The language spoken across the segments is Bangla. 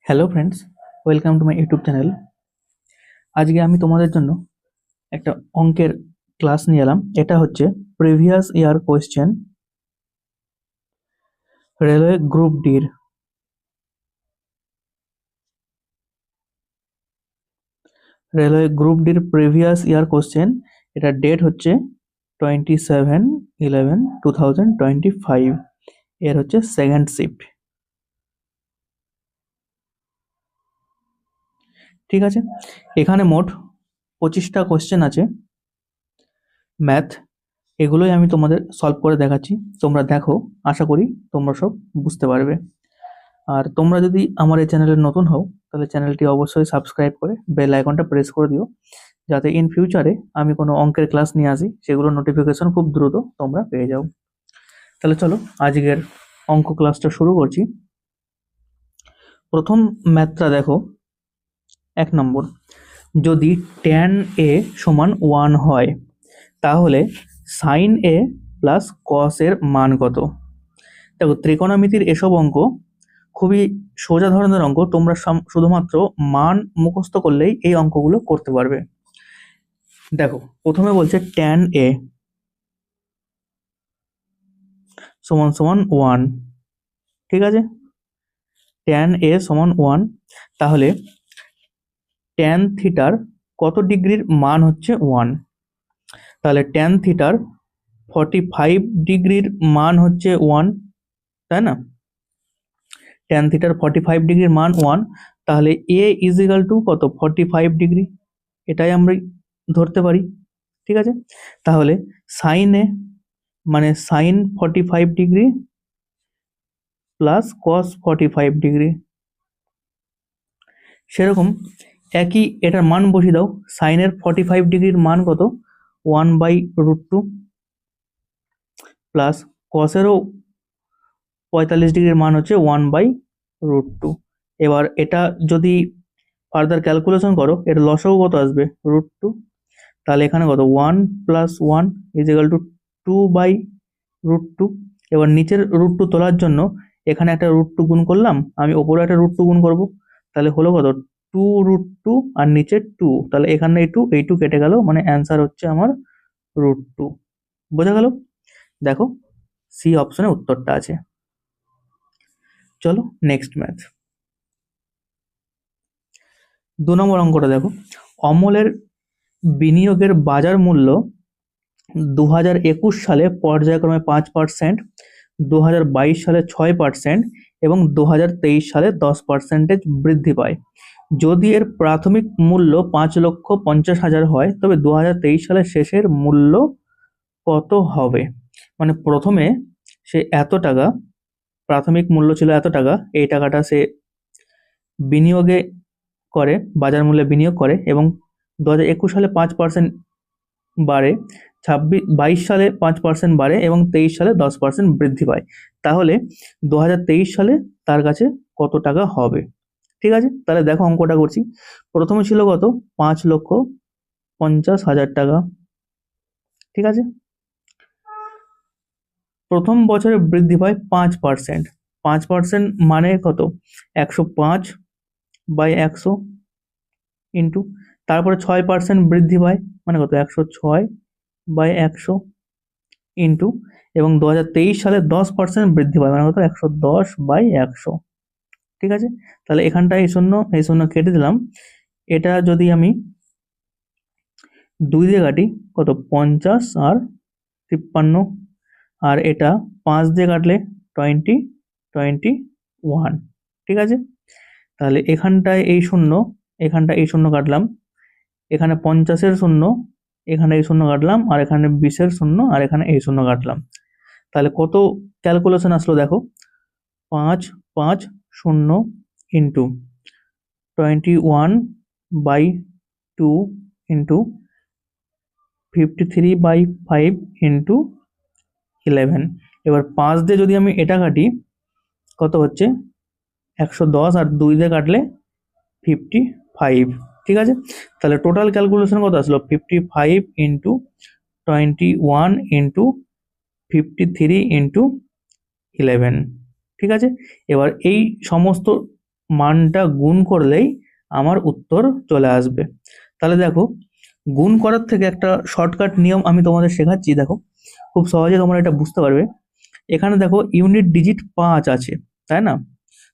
Hello friends, welcome to my YouTube channel. আজকে আমি তোমাদের জন্য একটা অঙ্কের ক্লাস নিয়ে এলাম। এটা হচ্ছে previous year question railway group ডির। Previous year question. এটা ডেট হচ্ছে 27/11/2025। এর হচ্ছে সেকেন্ড শিফট। ঠিক আছে, এখানে মোট 25টা কোয়েশ্চেন আছে ম্যাথ। এগুলোই আমি তোমাদের সলভ করে দেখাচ্ছি, তোমরা দেখো। আশা করি তোমরা সব বুঝতে পারবে। আর তোমরা যদি আমার এই চ্যানেলে নতুন হও তাহলে চ্যানেলটি অবশ্যই সাবস্ক্রাইব করে বেল আইকনটা প্রেস করে দিও, যাতে ইন ফিউচারে আমি কোনো অঙ্কের ক্লাস নিয়ে আসি সেগুলোর নোটিফিকেশন খুব দ্রুত তোমরা পেয়ে যাও। তাহলে চলো আজকের অঙ্ক ক্লাসটা শুরু করছি। প্রথম ম্যাথটা দেখো, 1 নম্বর। যদি tan a সমান 1 হয় তাহলে sin a প্লাস cos এর মান কত? দেখো, ত্রিকোণমিতির এসব অঙ্ক খুবই সোজা ধরনের অঙ্ক। তোমরা শুধুমাত্র মান মুখস্থ করলেই এই অঙ্কগুলো করতে পারবে। দেখো, প্রথমে বলছে tan a সমান সমান 1। ঠিক আছে, tan a সমান 1, তাহলে tan থিটার কত ডিগ্রির মান হচ্ছে 1? তাহলে tan থিটার 45 ডিগ্রির মান হচ্ছে 1, তাই না? tan থিটার 45 ডিগ্রির মান 1, তাহলে a ইজ ইকাল টু কত? 45 ডিগ্রি। এটাই আমরা ধরতে পারি। ঠিক আছে, তাহলে সাইন এ মানে sine 45 degree plus cos 45 degree. সেরকম একই এটার মান বসিয়ে দাও। সাইনের 45 ডিগ্রির মান কত? 1/√2 প্লাস কসেরও 45 ডিগ্রির মান হচ্ছে 1/√2। এবার এটা যদি ফার্দার ক্যালকুলেশন করো, এর লসাগু কত আসবে? √2। তাহলে এখানে কত? 1 প্লাস 1 ইজ ইকাল টু 2/√2। এবার নিচের √2 তোলার জন্য এখানে একটা √2 গুণ করলাম, আমি ওপরে একটা √2 গুণ করব। তাহলে হলো কত? 2√2 আর নিচে 2, তাহলে এখানে এই 2 কেটে গেল, মানে অ্যান্সার হচ্ছে আমার √2। বোঝা গেল? দেখো, সি অপশনে উত্তরটা আছে। চলো নেক্সট ম্যাথ। 2 নম্বর অঙ্কটা দেখো। অমলের বিনিয়োগের বাজার মূল্য 2021 সালে পর্যায়ক্রমে 5%, 2022 সালে 6% এবং 2023 সালে 10% বৃদ্ধি পায়। যদি এর প্রাথমিক মূল্য 5,50,000 হয় তবে 2023 সালের শেষের মূল্য কত হবে? মানে প্রথমে সে এত টাকা, প্রাথমিক মূল্য ছিল এত টাকা, এই টাকাটা সে বিনিয়োগে করে, বাজার মূল্যে বিনিয়োগ করে, এবং 2021 সালে 5% বাড়ে, 22 সালে 5% বাড়ে এবং 23 সালে 10% বৃদ্ধি পায়। তাহলে 2023 সালে তার কাছে কত টাকা হবে? ঠিক আছে, তাহলে দেখো অঙ্কটা করছি। প্রথমে ছিল কত? 5,50,000 টাকা। ঠিক আছে, প্রথম বছরে বৃদ্ধি পায় 5%। 5% মানে কত? 105/100 ইন্টু, তারপরে 6% বৃদ্ধি পায় মানে কত? 106/100 ইন্টু, এবং 2023 সালে 10% বৃদ্ধি পায় মানে কত? 110/100। ঠিক আছে, তাহলে এখানটায় এই শূন্য কেটে দিলাম। এটা যদি আমি 2 দিয়ে কাটি, কত? 50 আর 53, আর এটা 5 দিয়ে কাটলে 21। ঠিক আছে, তাহলে এখানটায় এই শূন্য, এখানটায় এই শূন্য কাটলাম, এখানে 50-এর শূন্য, এখানে এই শূন্য কাটলাম, আর এখানে 20-এর শূন্য, আর এখানে এই শূন্য কাটলাম। তাহলে কত ক্যালকুলেশন আসলো দেখো? 550 ইন্টু 21/2 ইন্টু 53/5 ইন্টু 11। এবার 5 দিয়ে যদি আমি এটা কাটি, কত হচ্ছে? 110, আর 2 দিয়ে কাটলে 55। ঠিক আছে, তাহলে টোটাল ক্যালকুলেশন কত আসলো? 55 ইন্টু 21 ইন্টু 53 ইন্টু 11। ঠিক আছে, এবার এই সমস্ত মানটা গুণ করলেই আমার উত্তর চলে আসবে। তাহলে দেখো, গুণ করার থেকে একটা শর্টকাট নিয়ম আমি তোমাদের শেখাচ্ছি। দেখো, খুব সহজে তোমরা এটা বুঝতে পারবে। এখানে দেখো ইউনিট ডিজিট 5 আছে, তাই না?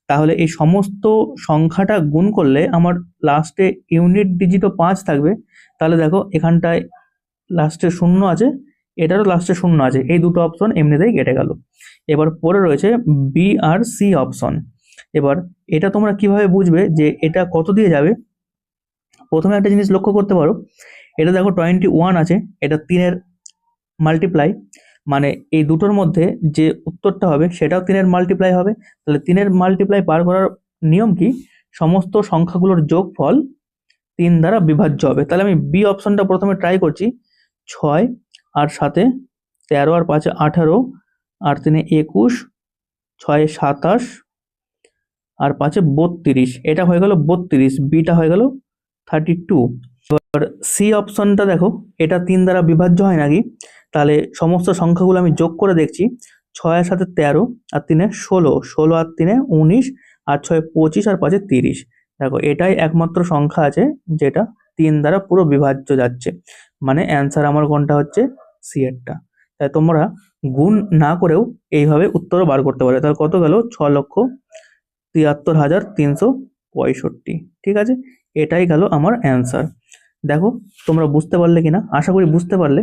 তাহলে এই সমস্ত সংখ্যাটা গুণ করলে আমার লাস্টে ইউনিট ডিজিটও 5 থাকবে। তাহলে দেখো এখানটায় লাস্টে 0 আছে, এটারও লাস্টে 0 আছে, এই দুটো অপশন এমনিতেই কেটে গেল। এবার পরে রয়েছে বি আর সি অপশন। এবার এটা তোমরা কিভাবে বুঝবে যে এটা কত দিয়ে যাবে? প্রথমে একটা জিনিস লক্ষ্য করতে পারো, এটা দেখো 21 আছে, এটা 3-এর মাল্টিপ্লাই, মানে এই দুটোর মধ্যে যে উত্তরটা হবে সেটাও 3-এর মাল্টিপ্লাই হবে। তাহলে 3-এর মাল্টিপ্লাই বার করার নিয়ম কি? সমস্ত সংখ্যাগুলোর যোগফল 3 দ্বারা বিভাজ্য হবে। তাহলে আমি বি অপশনটা প্রথমে ট্রাই করছি। 6 আর 7-এ 13 আর 5-এ 18 আর 3-এ 21, 6-এ 27 আর 5-এ 32, এটা হয়ে গেল 32, বিটা হয়ে গেল 32। এবার সি অপশনটা দেখো, এটা 3 দ্বারা বিভাজ্য হয় নাকি? তাহলে সমস্ত সংখ্যাগুলো আমি যোগ করে দেখছি। 6 আর 7-এ 13 আর 3-এ 16, 16 আর 3-এ 19 আর 6-এ 25 আর 5-এ 30। দেখো এটাই একমাত্র সংখ্যা আছে যেটা 3 দ্বারা পুরো বিভাজ্য যাচ্ছে, মানে অ্যান্সার আমার কোনটা হচ্ছে? সি এরটা। তাই তোমরা গুণ না করেও এইভাবে উত্তরও বার করতে পারো। তাহলে কত গেল? 6,73,365। ঠিক আছে, এটাই গেল আমার অ্যান্সার। দেখো তোমরা বুঝতে পারলে কিনা, আশা করি বুঝতে পারলে।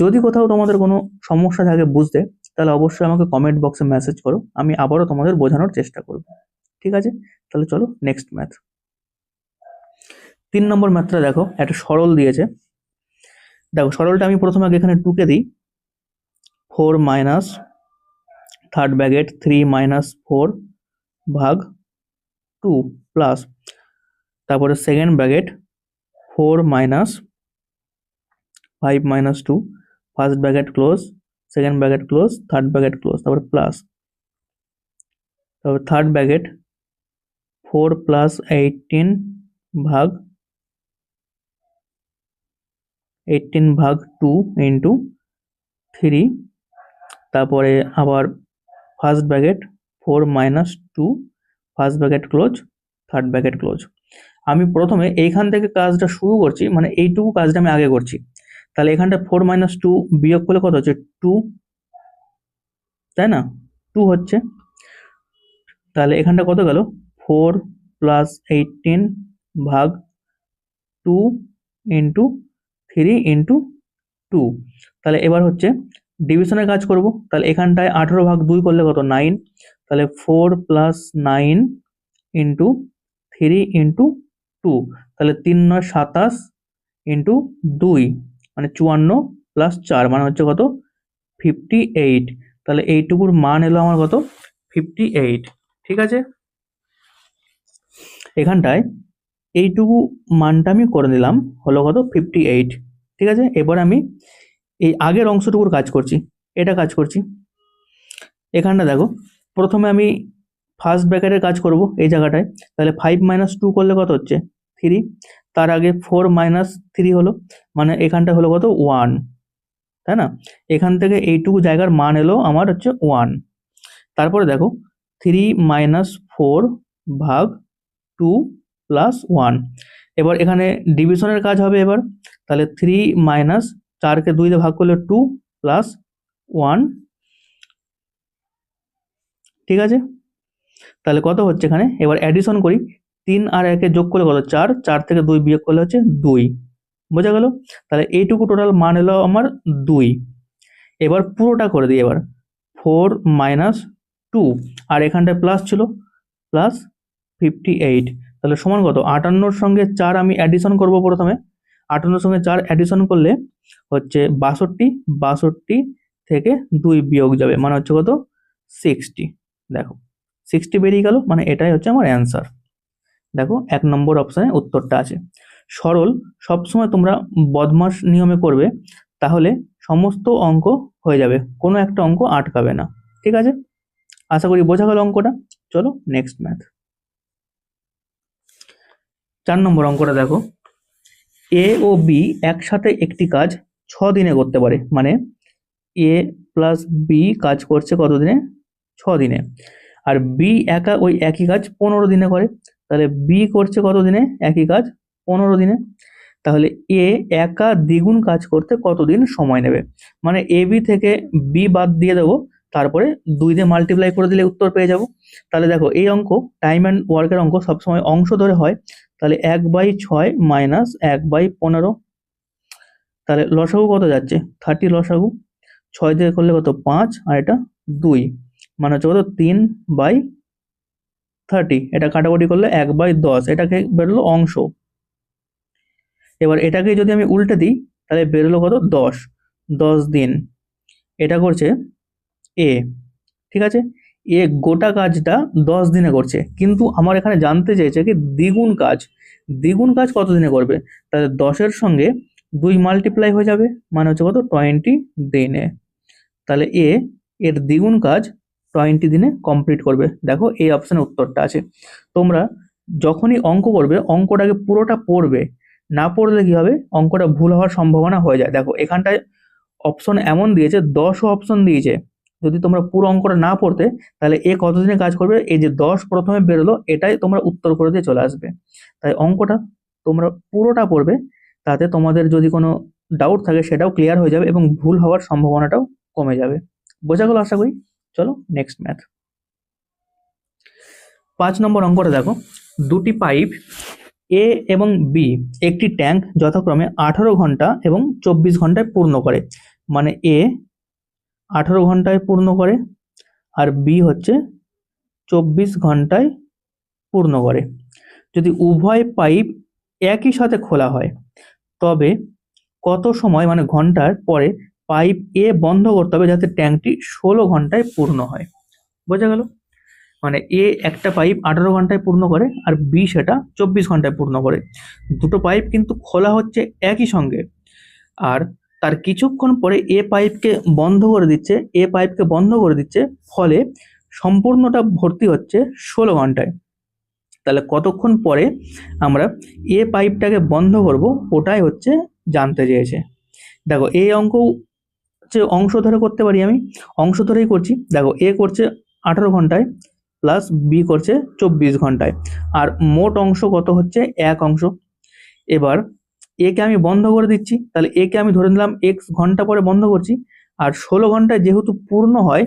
যদি কোথাও তোমাদের কোনো সমস্যা থাকে বুঝতে, তাহলে অবশ্যই আমাকে কমেন্ট বক্সে মেসেজ করো, আমি আবারও তোমাদের বোঝানোর চেষ্টা করব। ঠিক আছে, তাহলে চলো নেক্সট ম্যাথ। 3 নম্বর ম্যাথটা দেখো, একটা সরল দিয়েছে। দেখো সরলটা আমি প্রথমে আগে এখানে 2 কে দিই। 4 মাইনাস থার্ড ব্র্যাকেট 3 মাইনাস 4 ভাগ 2 প্লাস, তারপরে second bracket 4 minus 5 minus 2, first bracket close, second bracket close, third bracket close, তারপরে প্লাস, তারপর থার্ড ব্র্যাকেট 4 প্লাস 18 ভাগ 2 ইন্টু 3, তারপরে আবার first bracket 4 minus 2, first bracket close, third bracket close. আমি প্রথমে এইখান থেকে কাজটা শুরু করছি, মানে এইটুকু কাজটা আমি আগে করছি। তাহলে এখানটা 4 মাইনাস 2 বিয়োগ করলে কত হচ্ছে? 2, তাই না? 2 হচ্ছে। তাহলে এখানটা কত গেল? 4 প্লাস 18 ভাগ 2 ইন্টু 3 ইন্টু 2। তাহলে এবার হচ্ছে ডিভিশনের কাজ করব। তাহলে এখানটায় 18 ভাগ 2 করলে কত? 9। তাহলে 4 প্লাস 9 ইন্টু 3 ইন্টু 2, তাহলে 3 9 27 ইন্টু 2 মানে 54 প্লাস 4 মানে হচ্ছে কত? 58। তাহলে এইটুকুর মান এলো আমার কত? 58। ঠিক আছে, এখানটায় এইটুকু মানটা আমি করে নিলাম, হলো কত? 58। ঠিক আছে, এবার আমি এই আগের অংশটুকুর কাজ করছি, এটা কাজ করছি। এখানটা দেখো, প্রথমে আমি ফার্স্ট ব্র্যাকেটের কাজ করব এই জায়গাটায়। তাহলে 5 মাইনাস 2 করলে কত হচ্ছে? 3। তার আগে 4 মাইনাস 3 হলো, মানে এখানটা হলো কত? 1, তাই না? এখান থেকে এইটুকু জায়গার মান এলো আমার হচ্ছে 1। তারপরে দেখো 3 মাইনাস 4 ভাগ 2 প্লাস 1। এবার এখানে ডিভিশনের কাজ হবে এবার। তাহলে 3 মাইনাস 4কে 2 দিয়ে ভাগ করলে 2 প্লাস 1। ঠিক আছে, তাহলে কত হচ্ছে এখানে? এবার অ্যাডিশন করি। 3 আর 1 যোগ করলে কত? 4, 4 থেকে 2 বিয়োগ করলে হচ্ছে 2। বোঝা গেল? তাহলে এইটুকু টোটাল মান এলো আমার 2। এবার পুরোটা করে দিই এবার। 4 মাইনাস 2 আর এখানটায় প্লাস ছিল, প্লাস 58। তাহলে সমান কত? 58-র সঙ্গে 4 আমি অ্যাডিশন করব প্রথমে। 58-র সঙ্গে 4 অ্যাডিশন করলে হচ্ছে 62, 62 থেকে 2 বিয়োগ যাবে, মানে হচ্ছে কত? 60। দেখো 60 বেরিয়ে গেল, মানে এটাই হচ্ছে আমার অ্যান্সার। দেখো 1 নম্বর অপশানে উত্তরটা আছে। সরল সবসময় তোমরা বদমাস নিয়মে করবে, তাহলে সমস্ত অঙ্ক হয়ে যাবে, কোনো একটা অঙ্ক আটকাবে না। ঠিক আছে, আশা করি বোঝা গেল অঙ্কটা। চলো নেক্সট ম্যাথ। 4 নম্বর অঙ্কটা দেখো, এ ও বি একসাথে একটি কাজ 6 দিনে করতে পারে, মানে এ প্লাস বি কাজ করছে কত দিনে? 6 দিনে। আর বি একা ওই একই কাজ 15 দিনে করে। তাহলে বি করছে কত দিনে একই কাজ? 15 দিনে। তাহলে এ একা দ্বিগুণ কাজ করতে কতদিন সময় নেবে? মানে এ বি থেকে বি বাদ দিয়ে দেবো, তারপরে 2 দিয়ে মাল্টিপ্লাই করে দিলে উত্তর পেয়ে যাব। তাহলে দেখো এই অঙ্ক টাইম অ্যান্ড ওয়ার্কের অঙ্ক সবসময় অংশ ধরে হয়। তাহলে 1/6 মাইনাস 1/15। তাহলে লসাগু কত যাচ্ছে? 30 লসাগু। 6 দিয়ে করলে কত? 5, আর এটা 2, মানে হচ্ছে কত? 3/30। এটা কাটাকুটি করলে 1/10, এটাকে বেরোলো অংশ। এবার এটাকে যদি আমি উল্টে দিই তাহলে বেরোলো কত? 10 দিন। এটা করছে এ, ঠিক আছে? এ গোটা কাজটা 10 দিনে করছে, কিন্তু আমার এখানে জানতে চেয়েছে কি দ্বিগুণ কাজ। দ্বিগুণ কাজ কত দিনে করবে? তাহলে 10-এর সঙ্গে 2 মাল্টিপ্লাই হয়ে যাবে, মানে হচ্ছে কত? 20 দিনে। তাহলে এর দ্বিগুণ কাজ 20 দিনে কমপ্লিট করবে। দেখো এই অপশানে উত্তরটা আছে। তোমরা যখনই অঙ্ক করবে অঙ্কটাকে পুরোটা পড়বে, না পড়লে কি হবে? অঙ্কটা ভুল হওয়ার সম্ভাবনা হয়ে যায়। দেখো এখানটায় অপশন এমন দিয়েছে, 10ও অপশন দিয়েছে। যদি তোমরা পুরো অঙ্কটা না পড়তে তাহলে এ কতদিনে কাজ করবে? এই যে 10 প্রথমে বেরোলো, এটাই তোমরা উত্তর করে দিয়ে চলে আসবে। তাই অঙ্কটা তোমরা পুরোটা পড়বে, তাতে তোমাদের যদি কোনো ডাউট থাকে সেটাও ক্লিয়ার হয়ে যাবে এবং ভুল হওয়ার সম্ভাবনাটাও কমে যাবে। বোঝা গেল আশা করি। চলো নেক্সট ম্যাথ। 5 নম্বর অঙ্কটা দেখো, দুটি পাইপ এ এবং বি একটি ট্যাঙ্ক যথাক্রমে 18 ঘন্টা এবং 24 ঘন্টায় পূর্ণ করে। মানে এ 18 ঘন্টায় পূর্ণ করে আর বি হচ্ছে 24 ঘন্টায় পূর্ণ করে। যদি উভয় পাইপ একই সাথে খোলা হয় তবে কত সময়, মানে ঘন্টার পরে পাইপ এ বন্ধ করতে হবে যাতে ট্যাঙ্কটি 16 ঘন্টায় পূর্ণ হয়? বোঝা গেল? মানে এ একটা পাইপ 18 ঘন্টায় পূর্ণ করে আর বি সেটা 24 ঘন্টায় পূর্ণ করে। দুটো পাইপ কিন্তু খোলা হচ্ছে একই সঙ্গে, আর তার কিছুক্ষণ পরে এ পাইপকে বন্ধ করে দিচ্ছে, ফলে সম্পূর্ণটা ভর্তি হচ্ছে 16 ঘন্টায়। তাহলে কতক্ষণ পরে আমরা এ পাইপটাকে বন্ধ করব, ওটাই হচ্ছে জানতে চেয়েছে। দেখো এই অঙ্ক হচ্ছে অংশ ধরে করতে পারি, আমি অংশ ধরেই করছি। দেখো এ করছে 18 ঘন্টায় প্লাস বি করছে 24 ঘন্টায়, আর মোট অংশ কত হচ্ছে? 1 অংশ। এবার একে আমি বন্ধ করে দিচ্ছি, তাহলে একে আমি ধরে নিলাম এক্স ঘন্টা পরে বন্ধ করছি, আর 16 ঘন্টায় যেহেতু পূর্ণ হয়,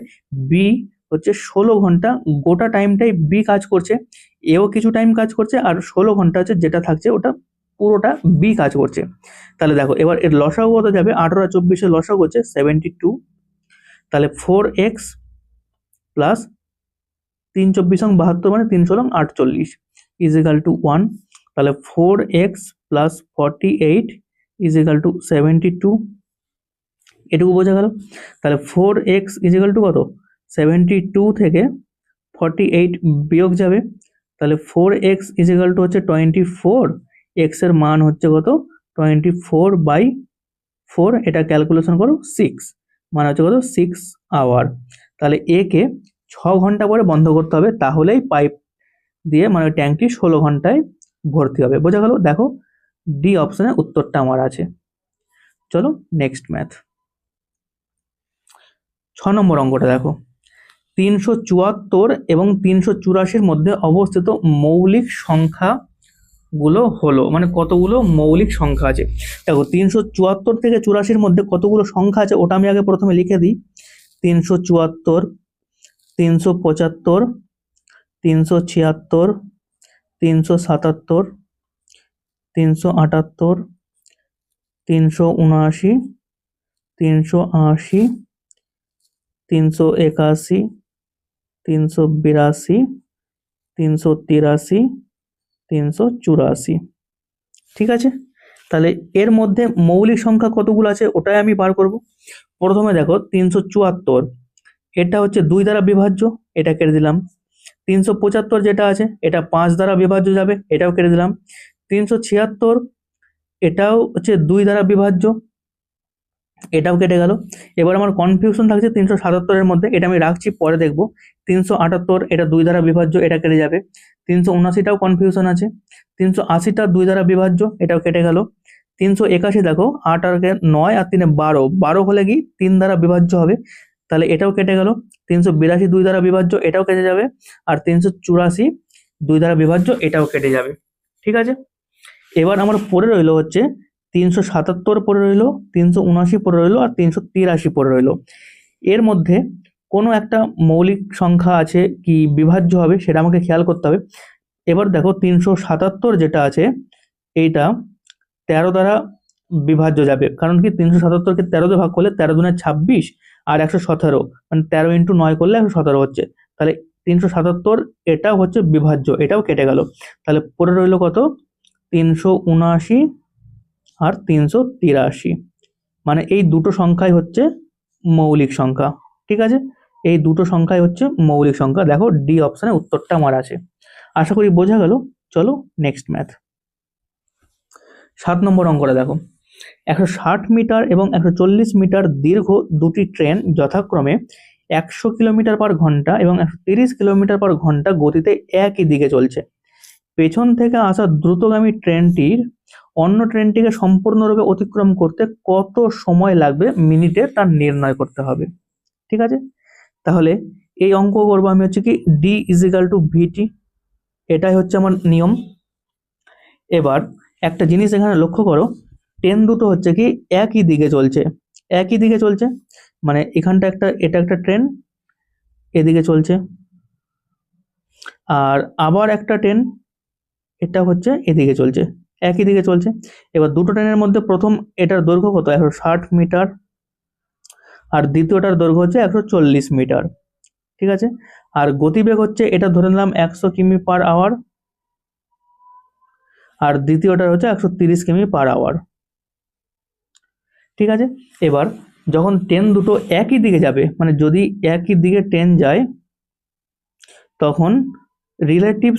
বি হচ্ছে 16 ঘন্টা গোটা টাইমটাই বি কাজ করছে, এও কিছু টাইম কাজ করছে, আর 16 ঘন্টা হচ্ছে যেটা থাকছে ওটা পুরোটা বি কাজ করছে। তাহলে দেখো এবার এর লসাগু কত যাবে? 18 আর 24 লসাগু হচ্ছে 72। তাহলে 4x প্লাস 3 24 72, মানে 3 16 48 ইজ ইকাল টু 1। তাহলে 4x plus 48 is equal to 72। এটুকু বোঝা গেল। তাহলে 4x ইজ ইকাল টু কত? 72 থেকে 48 বিয়োগ যাবে, তাহলে 4x ইজ ইকাল টু হচ্ছে 24। x এর মান হচ্ছে কত? 24/4। এটা ক্যালকুলেশন করো 6, মানে হচ্ছে কত? 6 আওয়ার। তাহলে এ কে 6 ঘন্টা পরে বন্ধ করতে হবে, তাহলেই পাইপ দিয়ে মানে ট্যাঙ্কটি 16 ঘন্টায় ভর্তি হবে। বোঝা গেল? দেখো ডি অপশনে উত্তরটা আমার আছে। চলো নেক্সট ম্যাথ। 6 নম্বর অঙ্কটা দেখো, 374 এবং 384 মধ্যে অবস্থিত মৌলিক সংখ্যাগুলো হলো, মানে কতগুলো মৌলিক সংখ্যা আছে। দেখো 374 থেকে 84 মধ্যে কতগুলো সংখ্যা আছে ওটা আমি আগে প্রথমে লিখে দিই। 374, 375, 376, 377, 378, 379, 380, 381, 382, 383, 384। ঠিক আছে? তাহলে এর মধ্যে মৌলিক সংখ্যা কতগুলো আছে ওটাই আমি বার করব। প্রথমে দেখো 374, এটা হচ্ছে 2 দ্বারা বিভাজ্য, এটা কেটে দিলাম। 375 যেটা আছে এটা 5 দ্বারা বিভাজ্য যাবে, এটাও কেটে দিলাম। 376 এটাও হচ্ছে 2 দ্বারা বিভাজ্য, এটাও কেটে গেল। এবার আমার কনফিউশন থাকছে 377 এর মধ্যে, এটা আমি রাখছি পরে দেখব। 378 এটা 2 দ্বারা বিভাজ্য, এটা কেটে যাবে। 379টাও কনফিউশন আছে। 380টা 2 দ্বারা বিভাজ্য, এটাও কেটে গেল। 381 দেখো 8 আর 9 আর 3 12, 12 হলে কি 3 দ্বারা বিভাজ্য হবে, তাহলে এটাও কেটে গেল। 382 2 দ্বারা বিভাজ্য, এটাও কেটে যাবে। আর 384 2 দ্বারা বিভাজ্য, এটাও কেটে যাবে। ঠিক আছে, এবার আমার পড়ে রইল হচ্ছে 377 পড়ে রইল, 379 পড়ে রইল, আর 383 পড়ে রইল। এর মধ্যে কোনো একটা মৌলিক সংখ্যা আছে কি বিভাজ্য হবে সেটা আমাকে খেয়াল করতে হবে। এবার দেখো 377 যেটা আছে এইটা 13 দ্বারা বিভাজ্য যাবে, কারণ কি 377কে 13 দিয়ে ভাগ করলে 13 দুনে 26 আর 117, মানে 13 ইন্টু 9 করলে 117 হচ্ছে। তাহলে 377 এটাও হচ্ছে বিভাজ্য, এটাও কেটে গেল। তাহলে পড়ে রইল কত? 379 আর 383। মানে এই দুটো সংখ্যাই হচ্ছে মৌলিক সংখ্যা। ঠিক আছে, এই দুটো সংখ্যাই হচ্ছে মৌলিক সংখ্যা। দেখো ডি অপশনে উত্তরটা আমার আছে। আশা করি বোঝা গেল। চলো নেক্সট ম্যাথ। 7 নম্বর অঙ্কটা দেখো, 160 মিটার এবং 140 মিটার দীর্ঘ দুটি ট্রেন যথাক্রমে 100 কিলোমিটার পার ঘন্টা এবং 130 কিলোমিটার পার ঘন্টা গতিতে একই দিকে চলছে। পেছন থেকে আসা দ্রুতগামী ট্রেনটির অন্য ট্রেনটিকে সম্পূর্ণরূপে অতিক্রম করতে কত সময় লাগবে মিনিটে তা নির্ণয় করতে হবে। ঠিক আছে, তাহলে এই অঙ্ক করবো আমি হচ্ছে কি ডি ইজিক্যাল টু ভিটি, এটাই হচ্ছে আমার নিয়ম। এবার একটা জিনিস এখানে লক্ষ্য করো, ট্রেন দুটো হচ্ছে কি একই দিকে চলছে, একই দিকে চলছে, মানে এখানটা এটা একটা ট্রেন এদিকে চলছে, আর আবার একটা ট্রেন এটা হচ্ছে এদিকে চলছে, একই দিকে চলছে। এবার দুটো ট্রেনের মধ্যে প্রথম এটার দৈর্ঘ্য কত? 160 মিটার, আর দ্বিতীয়টার দৈর্ঘ্য হচ্ছে 140 মিটার। ঠিক আছে, আর গতিবেগ হচ্ছে এটা ধরে নিলাম 100 কিমি পার আওয়ার, আর দ্বিতীয়টার হচ্ছে 130 কিমি পার আওয়ার। ঠিক আছে, এবার যখন ট্রেন দুটো একই দিকে যাবে, মানে যদি একই দিকে ট্রেন যায়, তখন রিলেটিভ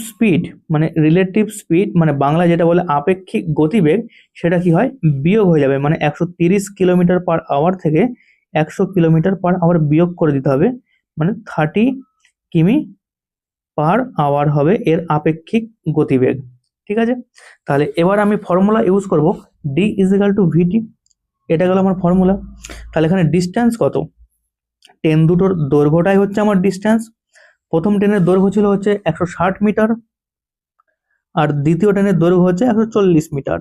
স্পিড মানে বাংলা যেটা বলে আপেক্ষিক গতিবেগ, সেটা কি হয়? বিয়োগ হয়ে যাবে। মানে 130 কিলোমিটার পার আওয়ার থেকে 100 কিলোমিটার পার আওয়ার বিয়োগ করে দিতে হবে, মানে 30 কিমি পার আওয়ার হবে এর আপেক্ষিক গতিবেগ। ঠিক আছে, তাহলে এবার আমি ফর্মুলা ইউজ করব ডি ইজিক্যাল টু ভিটি, এটা গেল আমার ফর্মুলা। তাহলে এখানে ডিস্টেন্স কত? ট্রেন দুটোর দৈর্ঘ্যটাই হচ্ছে আমার ডিস্টেন্স। প্রথম ট্রেনের দৈর্ঘ্য ছিল হচ্ছে 160 মিটার, আর দ্বিতীয় ট্রেনের দৈর্ঘ্য হচ্ছে 140 মিটার।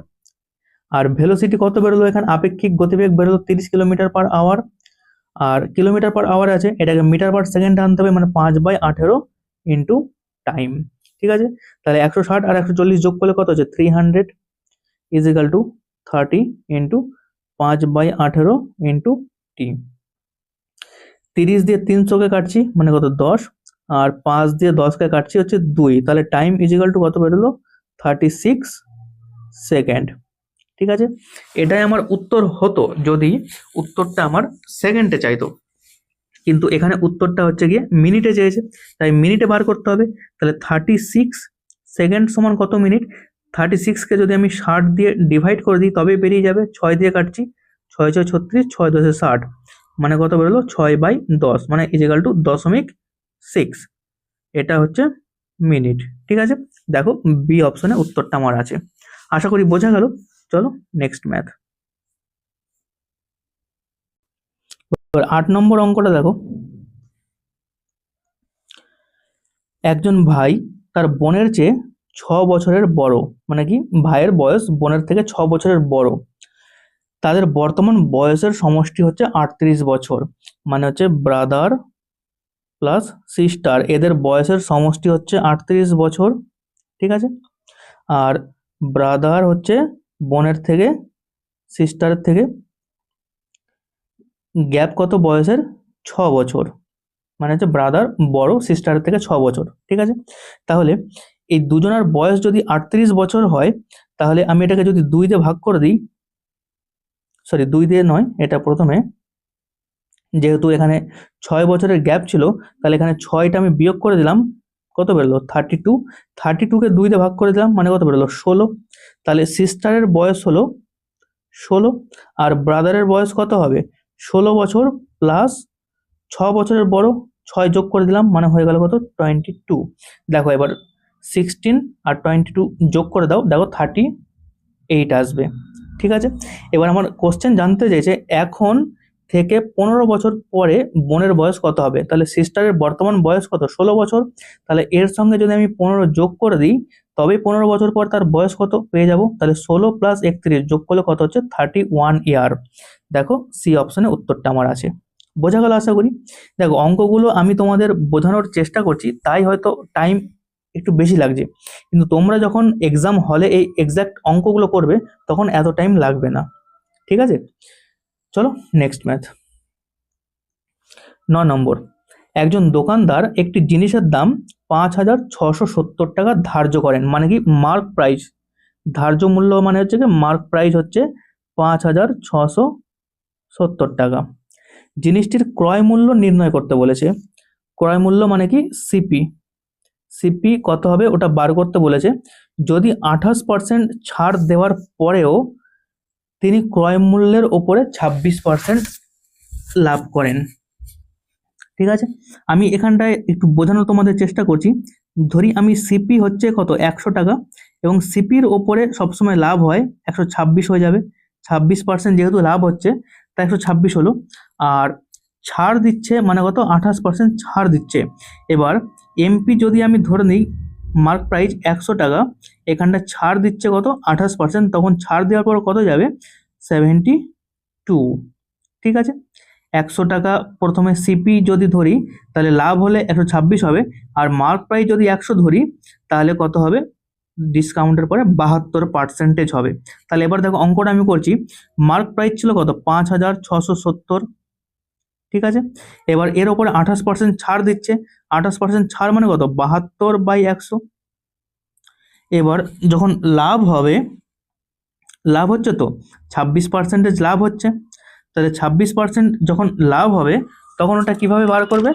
আর ভেলোসিটি কত বেরোলো? এখানে আপেক্ষিক গতিবেগ বেরোলো 30 কিলোমিটার পার আওয়ার, আর কিলোমিটার পার আওয়ার আছে, এটাকে মিটার পার সেকেন্ড আনতে হবে, মানে 5/18 ইন্টু টাইম। ঠিক আছে, তাহলে 160 আর 140 যোগ করলে কত হচ্ছে? 300 is equal two 30 into 5/18 into T. 30 দিয়ে 300কে কাটছি, মানে কত? 10, আর 5 দিয়ে 10কে কাটছি হচ্ছে 2, তাহলে টাইম ইজিক্যাল টু কত বেরোলো? 36 সেকেন্ড। ঠিক আছে, এটাই আমার উত্তর হতো যদি উত্তরটা আমার সেকেন্ডে চাইতো, কিন্তু এখানে উত্তরটা হচ্ছে গিয়ে মিনিটে চেয়েছে, তাই মিনিটে বার করতে হবে। তাহলে 36 সেকেন্ড সমান কত মিনিট? 36কে যদি আমি 60 দিয়ে ডিভাইড করে দিই তবেই বেরিয়ে যাবে। 6 দিয়ে কাটছি, 6 6 36, 6 10 60, মানে কত বেরোলো? 6/10, মানে ইজিক্যাল টু 0.6, এটা হচ্ছে মিনিট। ঠিক আছে, দেখো বি অপশনে উত্তরটা আমার আছে। আশা করি বোঝা গেল। চলো নেক্সট ম্যাথ। এবার 8 নম্বর অঙ্কটা দেখো, একজন ভাই তার বোনের চেয়ে 6 বছরের বড়, মানে কি ভাইয়ের বয়স বোনের থেকে 6 বছরের বড়। তাদের বর্তমান বয়সের সমষ্টি হচ্ছে 38 বছর, মানে হচ্ছে ব্রাদার প্লাস সিস্টার, এদের বয়সের সমষ্টি হচ্ছে 38 বছর। ঠিক আছে, আর ব্রাদার হচ্ছে বোনের থেকে, সিস্টারের থেকে গ্যাপ কত বয়সের? 6 বছর, মানে হচ্ছে ব্রাদার বড় সিস্টারের থেকে 6 বছর। ঠিক আছে, তাহলে এই দুজনের বয়স যদি 38 বছর হয়, তাহলে আমি এটাকে যদি 2 দিয়ে ভাগ করে দিই, সরি 2 দিয়ে নয়, এটা প্রথমে যেহেতু এখানে 6 বছরের গ্যাপ ছিল, তাহলে এখানে 6টা আমি বিয়োগ করে দিলাম, কত বেরোলো? 32। 32কে 2 দিয়ে ভাগ করে দিলাম, মানে কত বেরোলো? 16। তাহলে সিস্টারের বয়স হলো 16, আর ব্রাদারের বয়স কত হবে? 16 বছর প্লাস 6 বছরের বড়, 6 যোগ করে দিলাম, মানে হয়ে গেল কত? 22। দেখো এবার 16 আর 22 যোগ করে দাও, দেখো 38 আসবে। ঠিক আছে, এবার আমার কোশ্চেন জানতে চাইছে এখন থেকে 15 বছর পরে বোনের বয়স কত হবে? তাহলে সিস্টারের বর্তমান বয়স কত? 16 বছর। তাহলে এর সঙ্গে যদি আমি 15 যোগ করে দিই, তবেই 15 বছর পর তার বয়স কত পেয়ে যাব। তাহলে 16 + 31 যোগ করলে কত হচ্ছে? 31 ইয়ার। দেখো সি অপশনে উত্তরটা আমার আছে। বোঝা গেল আশা করি। দেখো অঙ্কগুলো আমি তোমাদের বোঝানোর চেষ্টা করছি, তাই হয়তো টাইম একটু বেশি লাগছে, কিন্তু তোমরা যখন এক্সাম হলে এই এক্সাক্ট অঙ্কগুলো করবে তখন এত টাইম লাগবে না। ঠিক আছে, চলো নেক্সট ম্যাথ। 9 নম্বর, একজন দোকানদার একটি জিনিসের দাম 5,670 টাকা ধার্য করেন, মানে কি মার্ক প্রাইস। ধার্য মূল্য মানে হচ্ছে কি মার্ক প্রাইস হচ্ছে 5,670 টাকা। জিনিসটির ক্রয় মূল্য নির্ণয় করতে বলেছে। ক্রয় মূল্য মানে কি সিপি। সিপি কত হবে ওটা বার করতে বলেছে। যদি 28% ছাড় দেওয়ার পরেও তিনি ক্রয় মূল্যের ওপরে 26% লাভ করেন। ঠিক আছে, আমি এখানটায় একটু বোঝানোর তোমাদের চেষ্টা করছি। ধরি আমি সিপি হচ্ছে কত 100 টাকা, এবং সিপির ওপরে সবসময় লাভ হয় 126 হয়ে যাবে। 26% যেহেতু লাভ হচ্ছে তাই 126 হলো। আর ছাড় দিচ্ছে মানে কত 28% ছাড় দিচ্ছে। এবার এমপি যদি আমি ধরে নিই মার্ক প্রাইস 100 টাকা, এখানটা ছাড় দিচ্ছে কত 28%, তখন ছাড় দেওয়ার পর কত যাবে 72। ঠিক আছে, 100 টাকা প্রথমে সিপি যদি ধরি তাহলে লাভ হলে 126 হবে, আর মার্ক প্রাইস যদি 100 ধরি তাহলে কত হবে ডিসকাউন্টের পরে 72% হবে। তাহলে এবার দেখো অঙ্কটা আমি করছি। মার্ক প্রাইস ছিল কত 5,670। ঠিক আছে, এবার এর ওপরে 28% ছাড় দিচ্ছে। 28% ছাড় মানে কত 72/100। এবার যখন লাভ হবে, লাভ হচ্ছে তো 26% লাভ হচ্ছে, তাহলে 26% যখন লাভ হবে তখন ওটা কিভাবে বার করবে?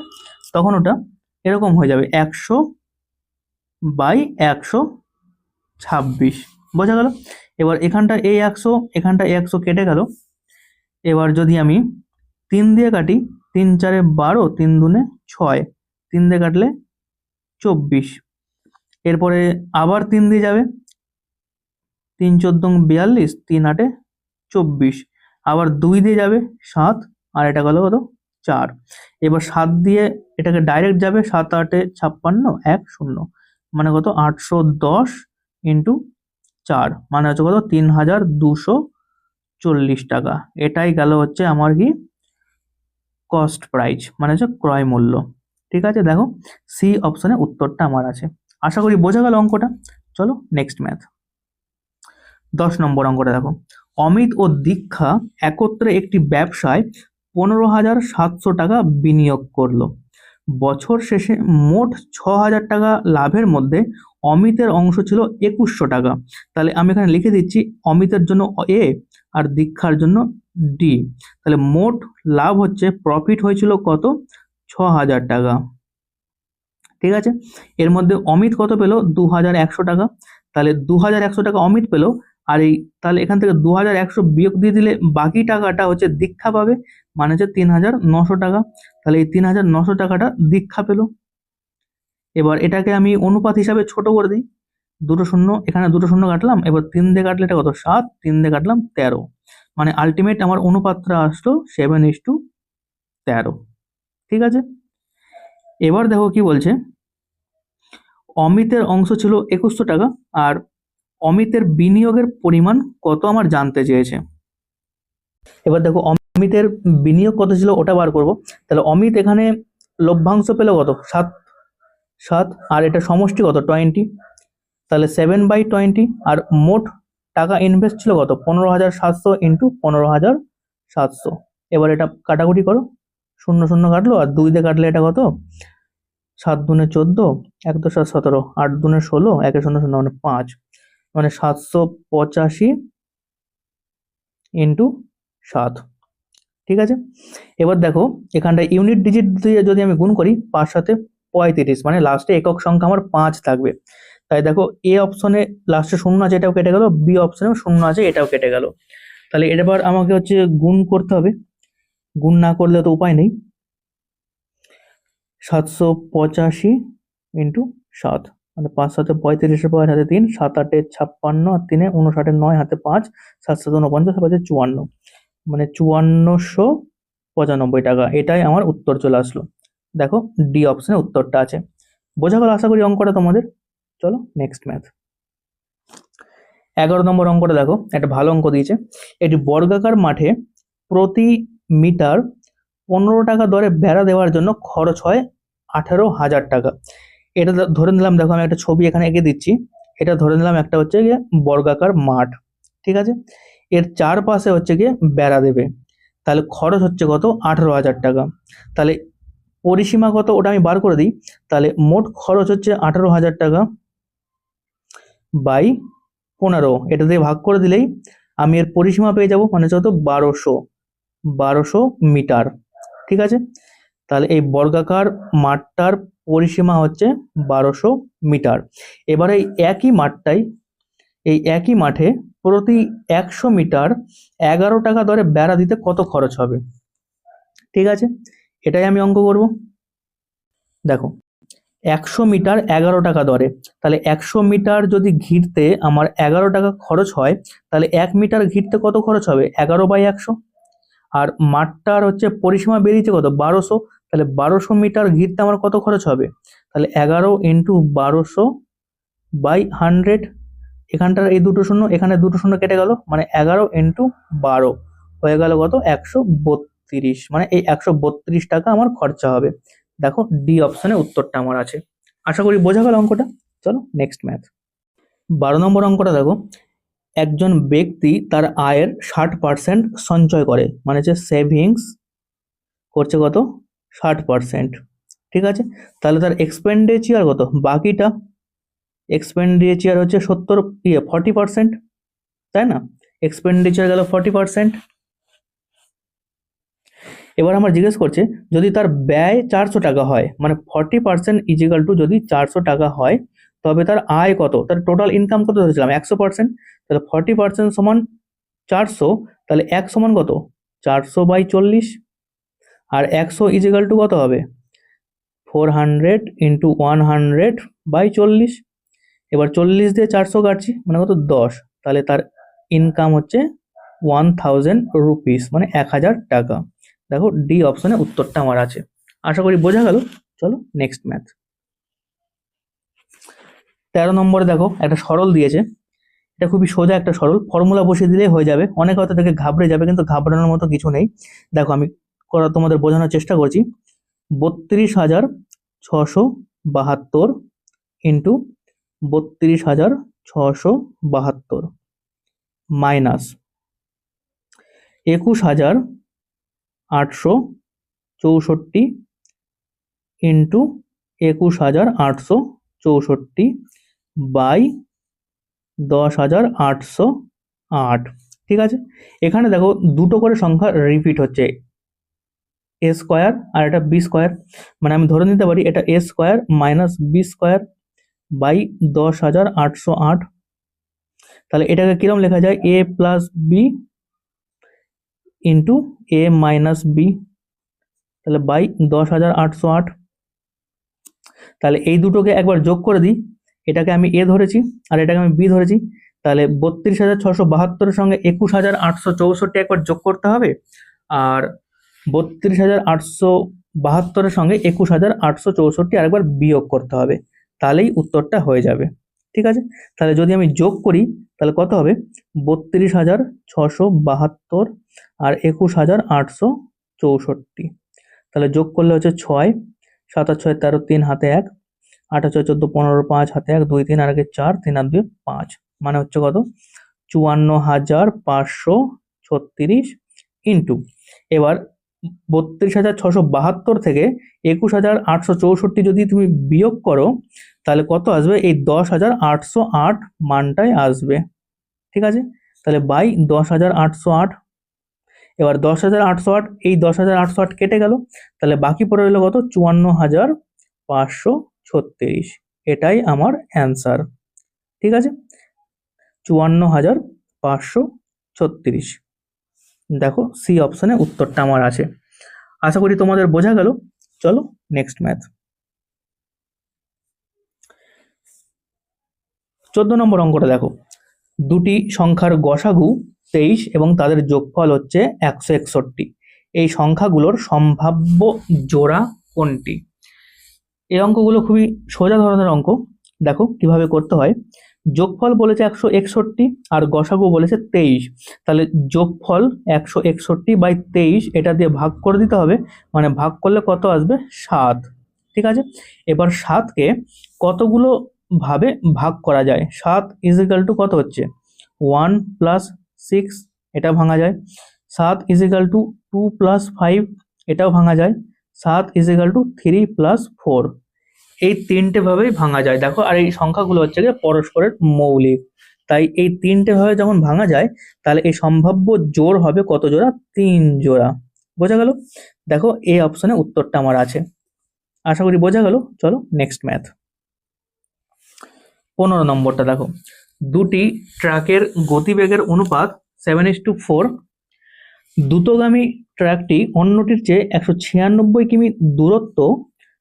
তখন ওটা এরকম হয়ে যাবে 100/126। বোঝা গেল? এবার এখানটা এই 100 এখানটা 100 কেটে গেল। এবার যদি আমি 3 দিয়ে কাটি, 3 × 4 = 12, 3 × 2 = 6, 3 দিয়ে কাটলে 24। এরপরে আবার 3 দিয়ে যাবে, 3 × 14 = 42, 3 × 8 = 24। আবার 2 দিয়ে যাবে 7, আর এটা গেল কত 4। এবার 7 দিয়ে এটাকে ডাইরেক্ট যাবে, 7 × 8 = 56, 1 0, মানে কত 810 × 4, মানে হচ্ছে কত 3,240 টাকা। এটাই গেল হচ্ছে আমার কি কস্ট প্রাইস, মানে হচ্ছে ক্রয় মূল্য। ঠিক আছে, দেখো সি অপশনে উত্তরটা আমার আছে। আশা করি বোঝা গেল অঙ্কটা। চলো নেক্সট ম্যাথ। 10 নম্বর অঙ্কটা দেখো। অমিত ও দীক্ষা একত্রে একটি ব্যবসায় 15,700 টাকা বিনিয়োগ করলো। বছর শেষে মোট 6,000 টাকা লাভের মধ্যে অমিতের অংশ ছিল 2,100 টাকা। তাহলে আমি এখানে লিখে দিচ্ছি অমিতের জন্য এ আর দীক্ষার জন্য ডি। তাহলে মোট লাভ হচ্ছে, প্রফিট হয়েছিল কত 6,000 টাকা। ঠিক আছে, এর মধ্যে অমিত কত পেল 2,100 টাকা। তাহলে 2,100 টাকা অমিত পেল, আর এই তাহলে এখান থেকে 2,100 বিয়োগ দিয়ে দিলে বাকি টাকাটা হচ্ছে দীক্ষা পাবে, মানে হচ্ছে 3,900 টাকা। তাহলে এই 3,900 টাকাটা দীক্ষা পেল। এবার এটাকে আমি অনুপাত হিসাবে ছোট করে দিই। দুটো শূন্য, এখানে দুটো শূন্য কাটলাম, এবার 3 দিয়ে কাটলে এটা কত 7, 3 দিয়ে কাটলাম 13, মানে আলটিমেট আমার অনুপাতটা আসলো 7:13। ঠিক আছে, এবার দেখো কি বলছে। অমিতের অংশ ছিল 2,100 টাকা, আর অমিতের বিনিয়োগের পরিমাণ কত আমার জানতে চেয়েছে। এবার দেখো অমিতের বিনিয়োগ কত ছিল ওটা বার করব। তাহলে অমিত এখানে লভ্যাংশ পেল কত 7, আর এটা সমষ্টি কত 20, তাহলে 7/20। আর মোট টাকা ইনভেস্ট ছিল কত 15,700 × 15,700। এবার এটা কাটাকুটি করো, শূন্য শূন্য কাটলো, আর 2 দিয়ে কাটলে এটা কত 7 × 2 = 14, 1 × 2 = 17, 8 × 2 = 16, 1 × 0 = 0, মানে 5, মানে 785 × 7। ঠিক আছে, এবার দেখো এখানটা ইউনিট ডিজিট দিয়ে যদি আমি গুণ করি 5 × 7 = 35, মানে লাস্টে একক সংখ্যা আমার 5 থাকবে। তাই দেখো এ অপশনে লাস্টে শূন্য আছে, এটাও কেটে গেল, বি অপশনেও শূন্য আছে, এটাও কেটে গেল। তাহলে এবার আমাকে হচ্ছে গুণ করতে হবে, গুণ না করলে তো উপায় নেই। 785 × 7, মানে 5 × 7 = 35, 5 হাতে 3, 7 × 8 = 56, আর 3 × 59, 9 হাতে 5, 7 × 7 = 49, 5 × 54, মানে 5450 টাকা। এটাই আমার উত্তর চলে আসলো। দেখো ডি অপশনে উত্তরটা আছে। বোঝা গেল আশা করি অঙ্কটা তোমাদের। চলো নেক্সট ম্যাথ। 11 নম্বর অঙ্কটা দেখো, একটা ভালো অঙ্ক দিয়েছে। এটি বর্গাকার মাঠে প্রতি মিটার 15 টাকা দরে বেড়া দেওয়ার জন্য খরচ হয় 18,000 টাকা। এটা ধরে নিলাম, দেখো আমি একটা ছবি এখানে এঁকে দিচ্ছি। এটা ধরে নিলাম একটা হচ্ছে গিয়ে বর্গাকার মাঠ, ঠিক আছে। এর চারপাশে হচ্ছে গিয়ে বেড়া দেবে, তাহলে খরচ হচ্ছে কত? 18,000 টাকা। তাহলে পরিসীমা কত ওটা আমি বার করে দিই। তাহলে মোট খরচ হচ্ছে 18,000 টাকা বাই 15, এটা দিয়ে ভাগ করে দিলেই আমি এর পরিসীমা পেয়ে যাব, মানে হচ্ছে কত? 1200 মিটার, ঠিক আছে। তাহলে এই বর্গাকার মাঠটার পরিসীমা হচ্ছে 1200 মিটার। এবারে এই একই মাঠে প্রতি 100 মিটার 11 টাকা দরে বেড়া দিতে কত খরচ হবে? ঠিক আছে, এটাই আমি অঙ্ক করব। দেখো 100 মিটার 11 টাকা দরে, তাহলে 100 মিটার যদি ঘিরতে আমার 11 টাকা খরচ হয়, তাহলে 1 মিটার ঘিরতে কত খরচ হবে? 11/100। আর মাঠটার হচ্ছে পরিসীমা বেরিয়েছে কত? 1200। তাহলে 1200 মিটার ঘিরতে আমার কত খরচ হবে? তাহলে 11 ইন্টু 1200/100। এখানটার এই দুটো শূন্য, এখানে দুটো শূন্য কেটে গেল, মানে 11 ইন্টু 12 হয়ে গেল কত? 132। মানে এই 132 টাকা আমার খরচা হবে। দেখো ডি অপশনে উত্তরটা আমার আছে। আশা করি বোঝা গেল অঙ্কটা। চলো নেক্সট ম্যাথ। 12 নম্বর অঙ্কটা দেখো, একজন ব্যক্তি তার আয়ের 60% সঞ্চয় করে, মানে হচ্ছে সেভিংস করছে কত? 60%, ঠিক আছে। তাহলে তার এক্সপেন্ডিচার কত? বাকিটা এক্সপেন্ডিচার হচ্ছে 40%, তাই না? এক্সপেন্ডিচার গেল 40%। এবার আমার জিজ্ঞেস করছে যদি তার ব্যয় 400 টাকা হয়, মানে 40% ইজিক্যাল টু যদি 400 টাকা হয়, তবে তার আয় কত? তার টোটাল ইনকাম কত ধরেছিলাম? 100%। তাহলে 40% সমান 400, তাহলে 1 সমান কত? 400/40। আর 100 ইজিক্যাল টু কত হবে? 400 ইন্টু 100/40। এবার 40 দিয়ে 400 কাটছি, মানে কত? 10। তাহলে তার ইনকাম হচ্ছে 1000 রুপিস, মানে 1000 টাকা। দেখো ডি অপশনে উত্তরটা আমার আছে। আশা করি বোঝা গেল। চলো নেক্সট ম্যাথ। 13 নম্বরে দেখো একটা সরল দিয়েছে। এটা খুবই সোজা একটা সরল, ফর্মুলা বসিয়ে দিলেই হয়ে যাবে। অনেক হয়তো দেখে ঘাবড়ে যাবে, কিন্তু ঘাবড়ানোর মতো কিছু নেই। দেখো আমি তোমাদের বোঝানোর চেষ্টা করছি। 32,672 ইন্টু 32,672 মাইনাস 21,864 ইন্টু 21,864 বাই 10,808, ঠিক আছে। এখানে দেখো দুটো করে সংখ্যা রিপিট হচ্ছে, এ স্কোয়ার আর এটা বি স্কোয়ার। মানে আমি ধরে নিতে পারি এটা A square minus B square by 10,808। তাহলে এটাকে কিরকম লেখা যায়? A plus B into A minus B, তাহলে বাই 10,808। তাহলে এই দুটোকে একবার যোগ করে দিই। এটাকে আমি এ ধরেছি আর এটাকে আমি বি ধরেছি। তাহলে 32,672 সঙ্গে 21,864 একবার যোগ করতে হবে, আর 32,872 সঙ্গে 21,864 আরেকবার বিয়োগ করতে হবে। তাহলেই উত্তরটা হয়ে যাবে, ঠিক আছে। তাহলে যদি আমি যোগ করি তাহলে কত হবে? 32,672 আর 21,864। তাহলে যোগ করলে হচ্ছে 6, 7 আর 6 13, 3 হাতে 1, 8 আর 6 14, 15, 5 হাতে 1, 2 3 আর 1 4, 3 আর 2 5, মানে হচ্ছে কত? 54,536 ইন্টু, এবার 32,672 থেকে 21,864 যদি তুমি বিয়োগ করো তাহলে কত আসবে? এই 10,808 মানটাই আসবে, ঠিক আছে। তাহলে বাই 10,808। এবার 10,808, এই 10,808 কেটে গেল, তাহলে বাকি পড়ে রইল কত? 54,536। এটাই আমার অ্যান্সার, ঠিক আছে। 54,536। দেখো সি অপশনে উত্তরটা আমার আছে। আশা করি তোমাদের বোঝা গেল। চলো নেক্সট ম্যাথ। 14 নম্বর অঙ্কটা দেখো, দুটি সংখ্যার গসাগু 23 এবং তাদের যোগফল হচ্ছে 161। এই সংখ্যাগুলোর সম্ভাব্য জোড়া কোনটি? এই অঙ্কগুলো খুবই সোজা ধরনের অঙ্ক। দেখো কিভাবে করতে হয়। যোগফল বলেছে 161 আর গসাগু বলেছে 23। তাহলে যোগফল 161/23 এটা দিয়ে ভাগ করে দিতে হবে, মানে ভাগ করলে কত আসবে? 7। ঠিক আছে, এবার 7কে কতগুলো ভাবে ভাগ করা যায়? 7 ইজিক্যাল টু কত হচ্ছে? 1 + 6, এটা ভাঙা যায়। 7 ইজিক্যাল টু 2 + 5, এটাও ভাঙা যায়। 7 ইজিক্যাল টু 3 + 4, এই তিনটে ভাবেই ভাঙা যায়। দেখো, আর এই সংখ্যাগুলো হচ্ছে গিয়ে পরস্পরের মৌলিক, তাই এই তিনটে ভাবে যখন ভাঙা যায় তাহলে এই সম্ভাব্য জোড় হবে কত জোড়া? 3 জোড়া। বোঝা গেল? দেখো এই অপশনে উত্তরটা আমার আছে। আশা করি বোঝা গেল। চলো নেক্সট ম্যাথ। 15 নম্বরটা দেখো, দুটি ট্রাকের গতিবেগের অনুপাত 7:4। দ্রুতগামী ট্রাকটি অন্যটির চেয়ে 196 কিমি দূরত্ব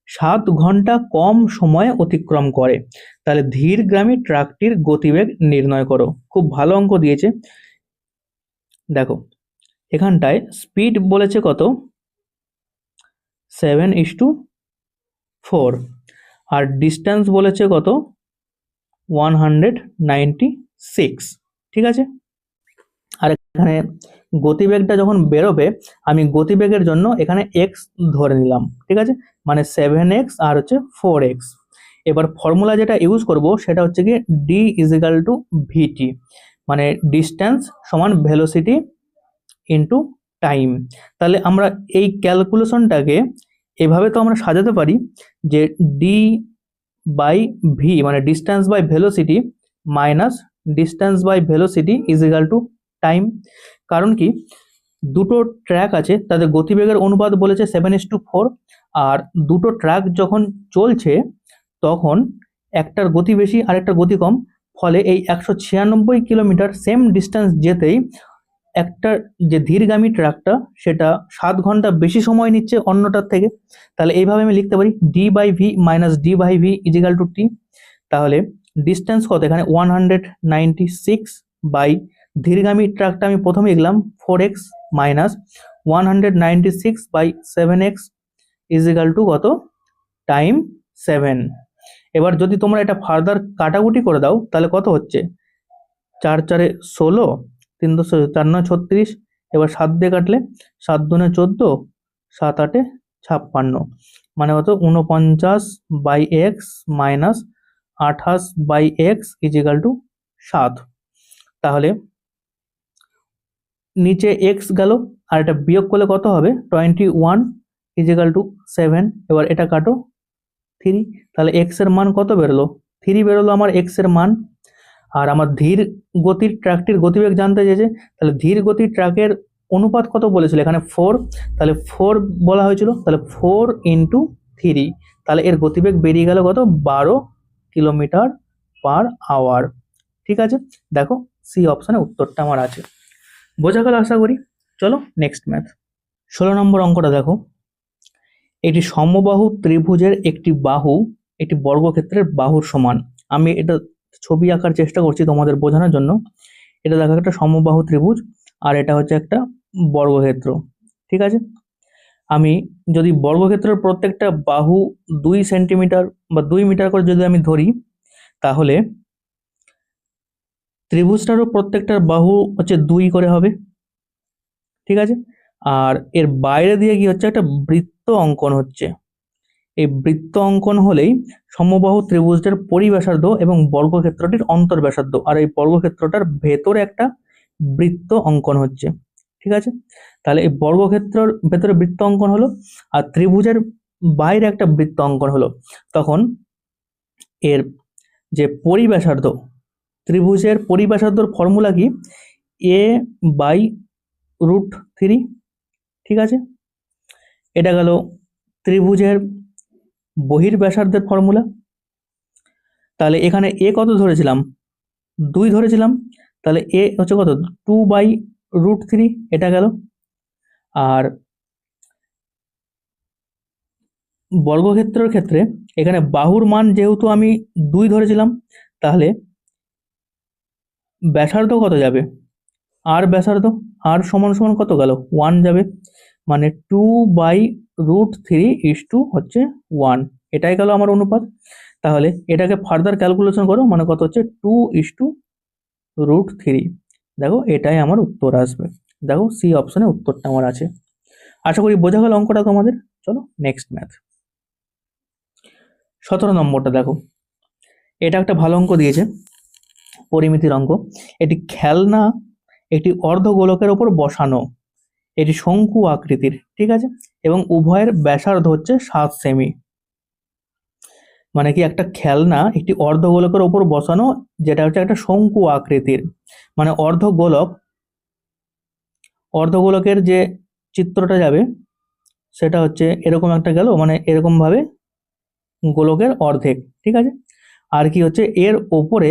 7 ঘন্টা কম সময়ে অতিক্রম করে। তাহলে ধীরগামী ট্রাকটির গতিবেগ নির্ণয় করো। খুব ভালো অঙ্ক দিয়েছে। দেখো এখানটায় স্পিড বলেছে কত? 7:4, আর ডিস্টেন্স বলেছে কত? 196। ঠিক আছে, আর এখানে গতিবেগটা যখন বেরোবে, আমি গতিবেগের জন্য এখানে এক্স ধরে নিলাম। ঠিক আছে, মানে 7x আর হচ্ছে 4x। এবার ফর্মুলা যেটা ইউজ করব সেটা হচ্ছে কি ডি ইজিক্যাল টু ভিটি, মানে ডিস্টেন্স সমান ভেলোসিটি ইন্টু টাইম। তাহলে আমরা এই ক্যালকুলেশনটাকে এভাবে তো আমরা সাজাতে পারি যে ডি বাই ভি মানে distance by velocity minus distance by velocity equal to time. কারণ কি, দুটো ট্র্যাক আছে, তাদের গতিবেগের অনুপাত বলেছে 7:4, আর দুটো ট্র্যাক যখন চলছে তখন একটার গতি বেশি আর একটা গতি কম, ফলে এই 196 কিলোমিটার সেম ডিস্টেন্স যেতেই একটা যে ধীরগামী ট্রাকটা সেটা 7 ঘন্টা বেশি সময় নিচ্ছে অন্যটার থেকে। তাহলে এইভাবে আমি লিখতে পারি D by V minus D by V is equal to T. তাহলে ডিস্টেন্স কত? এখানে 196 বাই ধীরগামী ট্রাকটা আমি প্রথমে লিখলাম 4x minus 196/7x equal to কত? টাইম 7। এবার যদি তোমরা এটা ফার্দার কাটাকুটি করে দাও তাহলে কত হচ্ছে? 4 4 16, 3 10 4 9 36, এবার 7 দিয়ে কাটলে 7 2 14, 7 8 56, মানে কত? 49/x minus 28/x is equal two 7। তাহলে নিচে এক্স গেল আর এটা বিয়োগ করলে কত হবে? 21 ইজিক্যাল টু 7। এবার এটা কাটো 3, তাহলে এক্স এর মান কত বেরোলো? 3 বেরোলো আমার এক্স এর মান। আর আমার ধীর গতির ট্রাকটির গতিবেগ জানতে চেয়েছে, তাহলে ধীর গতির ট্রাকের অনুপাত কত বলেছিল? এখানে 4, তাহলে 4 বলা হয়েছিল, তাহলে 4 ইন্টু 3, তাহলে এর গতিবেগ বেরিয়ে গেল কত? 12 কিলোমিটার/আওয়ার। ঠিক আছে, দেখো সি অপশনে উত্তরটা আমার আছে। বোঝা গেল আশা করি। চলো নেক্সট ম্যাথ। 16 নম্বর অঙ্কটা দেখো, একটি সমবাহু ত্রিভুজের একটি বাহু একটি বর্গক্ষেত্রের বাহুর সমান। আমি এটা ছবি আঁকার চেষ্টা করছি তোমাদের বোঝানোর জন্য। এটা দেখো একটা সমবাহু ত্রিভুজ আর এটা হচ্ছে একটা বর্গক্ষেত্র। ঠিক আছে, আমি যদি বর্গক্ষেত্রের প্রত্যেকটা বাহু 2 সেন্টিমিটার বা 2 মিটার করে যদি আমি ধরি, তাহলে ত্রিভুজটারও প্রত্যেকটার বাহু হচ্ছে 2 করে হবে। ঠিক আছে, আর এর বাইরে দিয়ে কি হচ্ছে? একটা বৃত্ত অঙ্কন হচ্ছে। এই বৃত্ত অঙ্কন হলেই সমবাহু ত্রিভুজটার পরিব্যাসার্ধ এবং বর্গক্ষেত্রটির অন্তর্ব্যাসার্ধ, আর এই বর্গক্ষেত্রটার ভেতরে একটা বৃত্ত অঙ্কন হচ্ছে। ঠিক আছে, তাহলে এই বর্গক্ষেত্রের ভেতরে বৃত্ত অঙ্কন হলো আর ত্রিভুজের বাইরে একটা বৃত্ত অঙ্কন হলো, তখন এর যে পরিব্যাসার্ধ, ত্রিভুজের পরিব্যাসার্ধর ফর্মুলা কি? a/√3। ঠিক আছে, এটা গেল ত্রিভুজের বহির্ব্যাসার্ধের ফর্মুলা। তাহলে এখানে এ কত ধরেছিলাম? 2 ধরেছিলাম, তাহলে এ হচ্ছে কত? 2/√3, এটা গেল। আর বর্গক্ষেত্রের ক্ষেত্রে এখানে বাহুর মান যেহেতু আমি 2 ধরেছিলাম, তাহলে ব্যাসার্ধ কত যাবে? আর ব্যাসার্ধ আর সমান সমান কত গেল? 1 যাবে। মানে 2/√3 হচ্ছে 1, এটাই গেল আমার অনুপাত। তাহলে এটাকে ফার্দার ক্যালকুলেশন করো, মানে কত হচ্ছে 2:√3। দেখো এটাই আমার উত্তর আসবে। দেখো সি অপশনে উত্তরটা আমার আছে। আশা করি বোঝা গেল অঙ্কটা তোমাদের। চলো নেক্সট ম্যাথ। 17 নম্বরটা দেখো, এটা একটা ভালো অঙ্ক দিয়েছে, পরিমিতির অঙ্ক। এটি খেলনা একটি অর্ধগোলকের ওপর বসানো, এটি শঙ্কু আকৃতির, ঠিক আছে, এবং উভয়ের ব্যাসার্ধ হচ্ছে 7 সেমি। মানে কি, একটা খেলনা একটি অর্ধগোলকের ওপর বসানো, যেটা হচ্ছে একটা শঙ্কু আকৃতির, মানে অর্ধগোলকের যে চিত্রটা যাবে সেটা হচ্ছে এরকম একটা গেল, মানে এরকম ভাবে গোলকের অর্ধেক, ঠিক আছে। আর কি হচ্ছে, এর ওপরে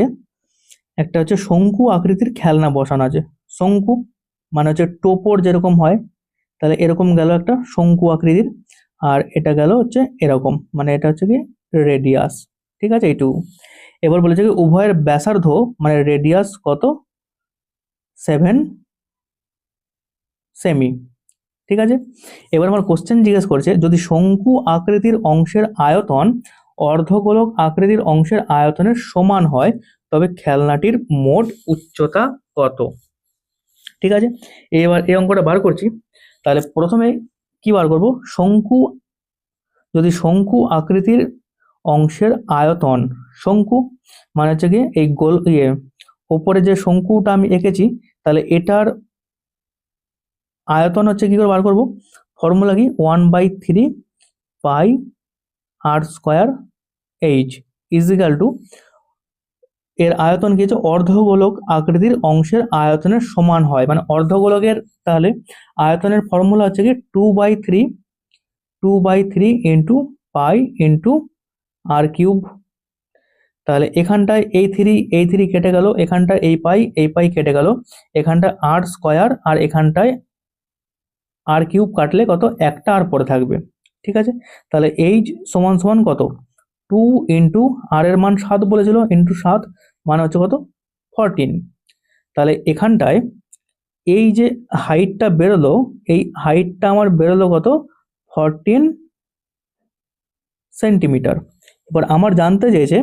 একটা হচ্ছে শঙ্কু আকৃতির খেলনা বসানো আছে। শঙ্কু মানে হচ্ছে টোপর যেরকম হয়, তাহলে এরকম গেল একটা শঙ্কু আকৃতির। আর এটা গেল হচ্ছে এরকম, মানে এটা হচ্ছে কি রেডিয়াস, ঠিক আছে, এইটুকু। এবার বলেছে কি উভয়ের ব্যাসার্ধ, মানে রেডিয়াস কত, 7 সেমি, ঠিক আছে। এবার আমার কোশ্চেন জিজ্ঞেস করছে, যদি শঙ্কু আকৃতির অংশের আয়তন অর্ধগোলক আকৃতির অংশের আয়তনের সমান হয়, তবে খেলনাটির মোট উচ্চতা কত, ঠিক আছে। এবার এই অঙ্কটা বার করছি। তাহলে প্রথমে কি বার করব, যদি শঙ্কু আকৃতির অংশের আয়তন, শঙ্কু মানে হচ্ছে কি এই গোল ওপরে যে শঙ্কুটা আমি এঁকেছি, তাহলে এটার আয়তন হচ্ছে কি করে বার করব, ফর্মুলা কি 1/3 পাই আর স্কোয়ার এইচ ইজিক্যাল টু, এর আয়তন কি হচ্ছে অর্ধগোলক আকৃতির অংশের আয়তনের সমান হয়, মানে অর্ধগোলকের তাহলে আয়তনের ফর্মুলা হচ্ছে কি 2/3 ইন্টু পাই ইন্টু আর কিউব। তাহলে এখানটায় এই থ্রি কেটে গেল, এখানটায় এই পাই কেটে গেল, এখানটায় আর স্কোয়ার, আর এখানটায় আর কিউব কাটলে কত, একটা আর পরে থাকবে, ঠিক আছে। তাহলে এইচ সমান সমান কত, 2 ইন্টু আর এর মান 7 বলেছিল, ইন্টু 7 মানে হচ্ছে কত 14। তাহলে এখানটায় এই যে হাইটটা বেরোলো, এই হাইটটা আমার বেরোলো কত, 14 সেন্টিমিটার। এবার আমার জানতে চেয়েছে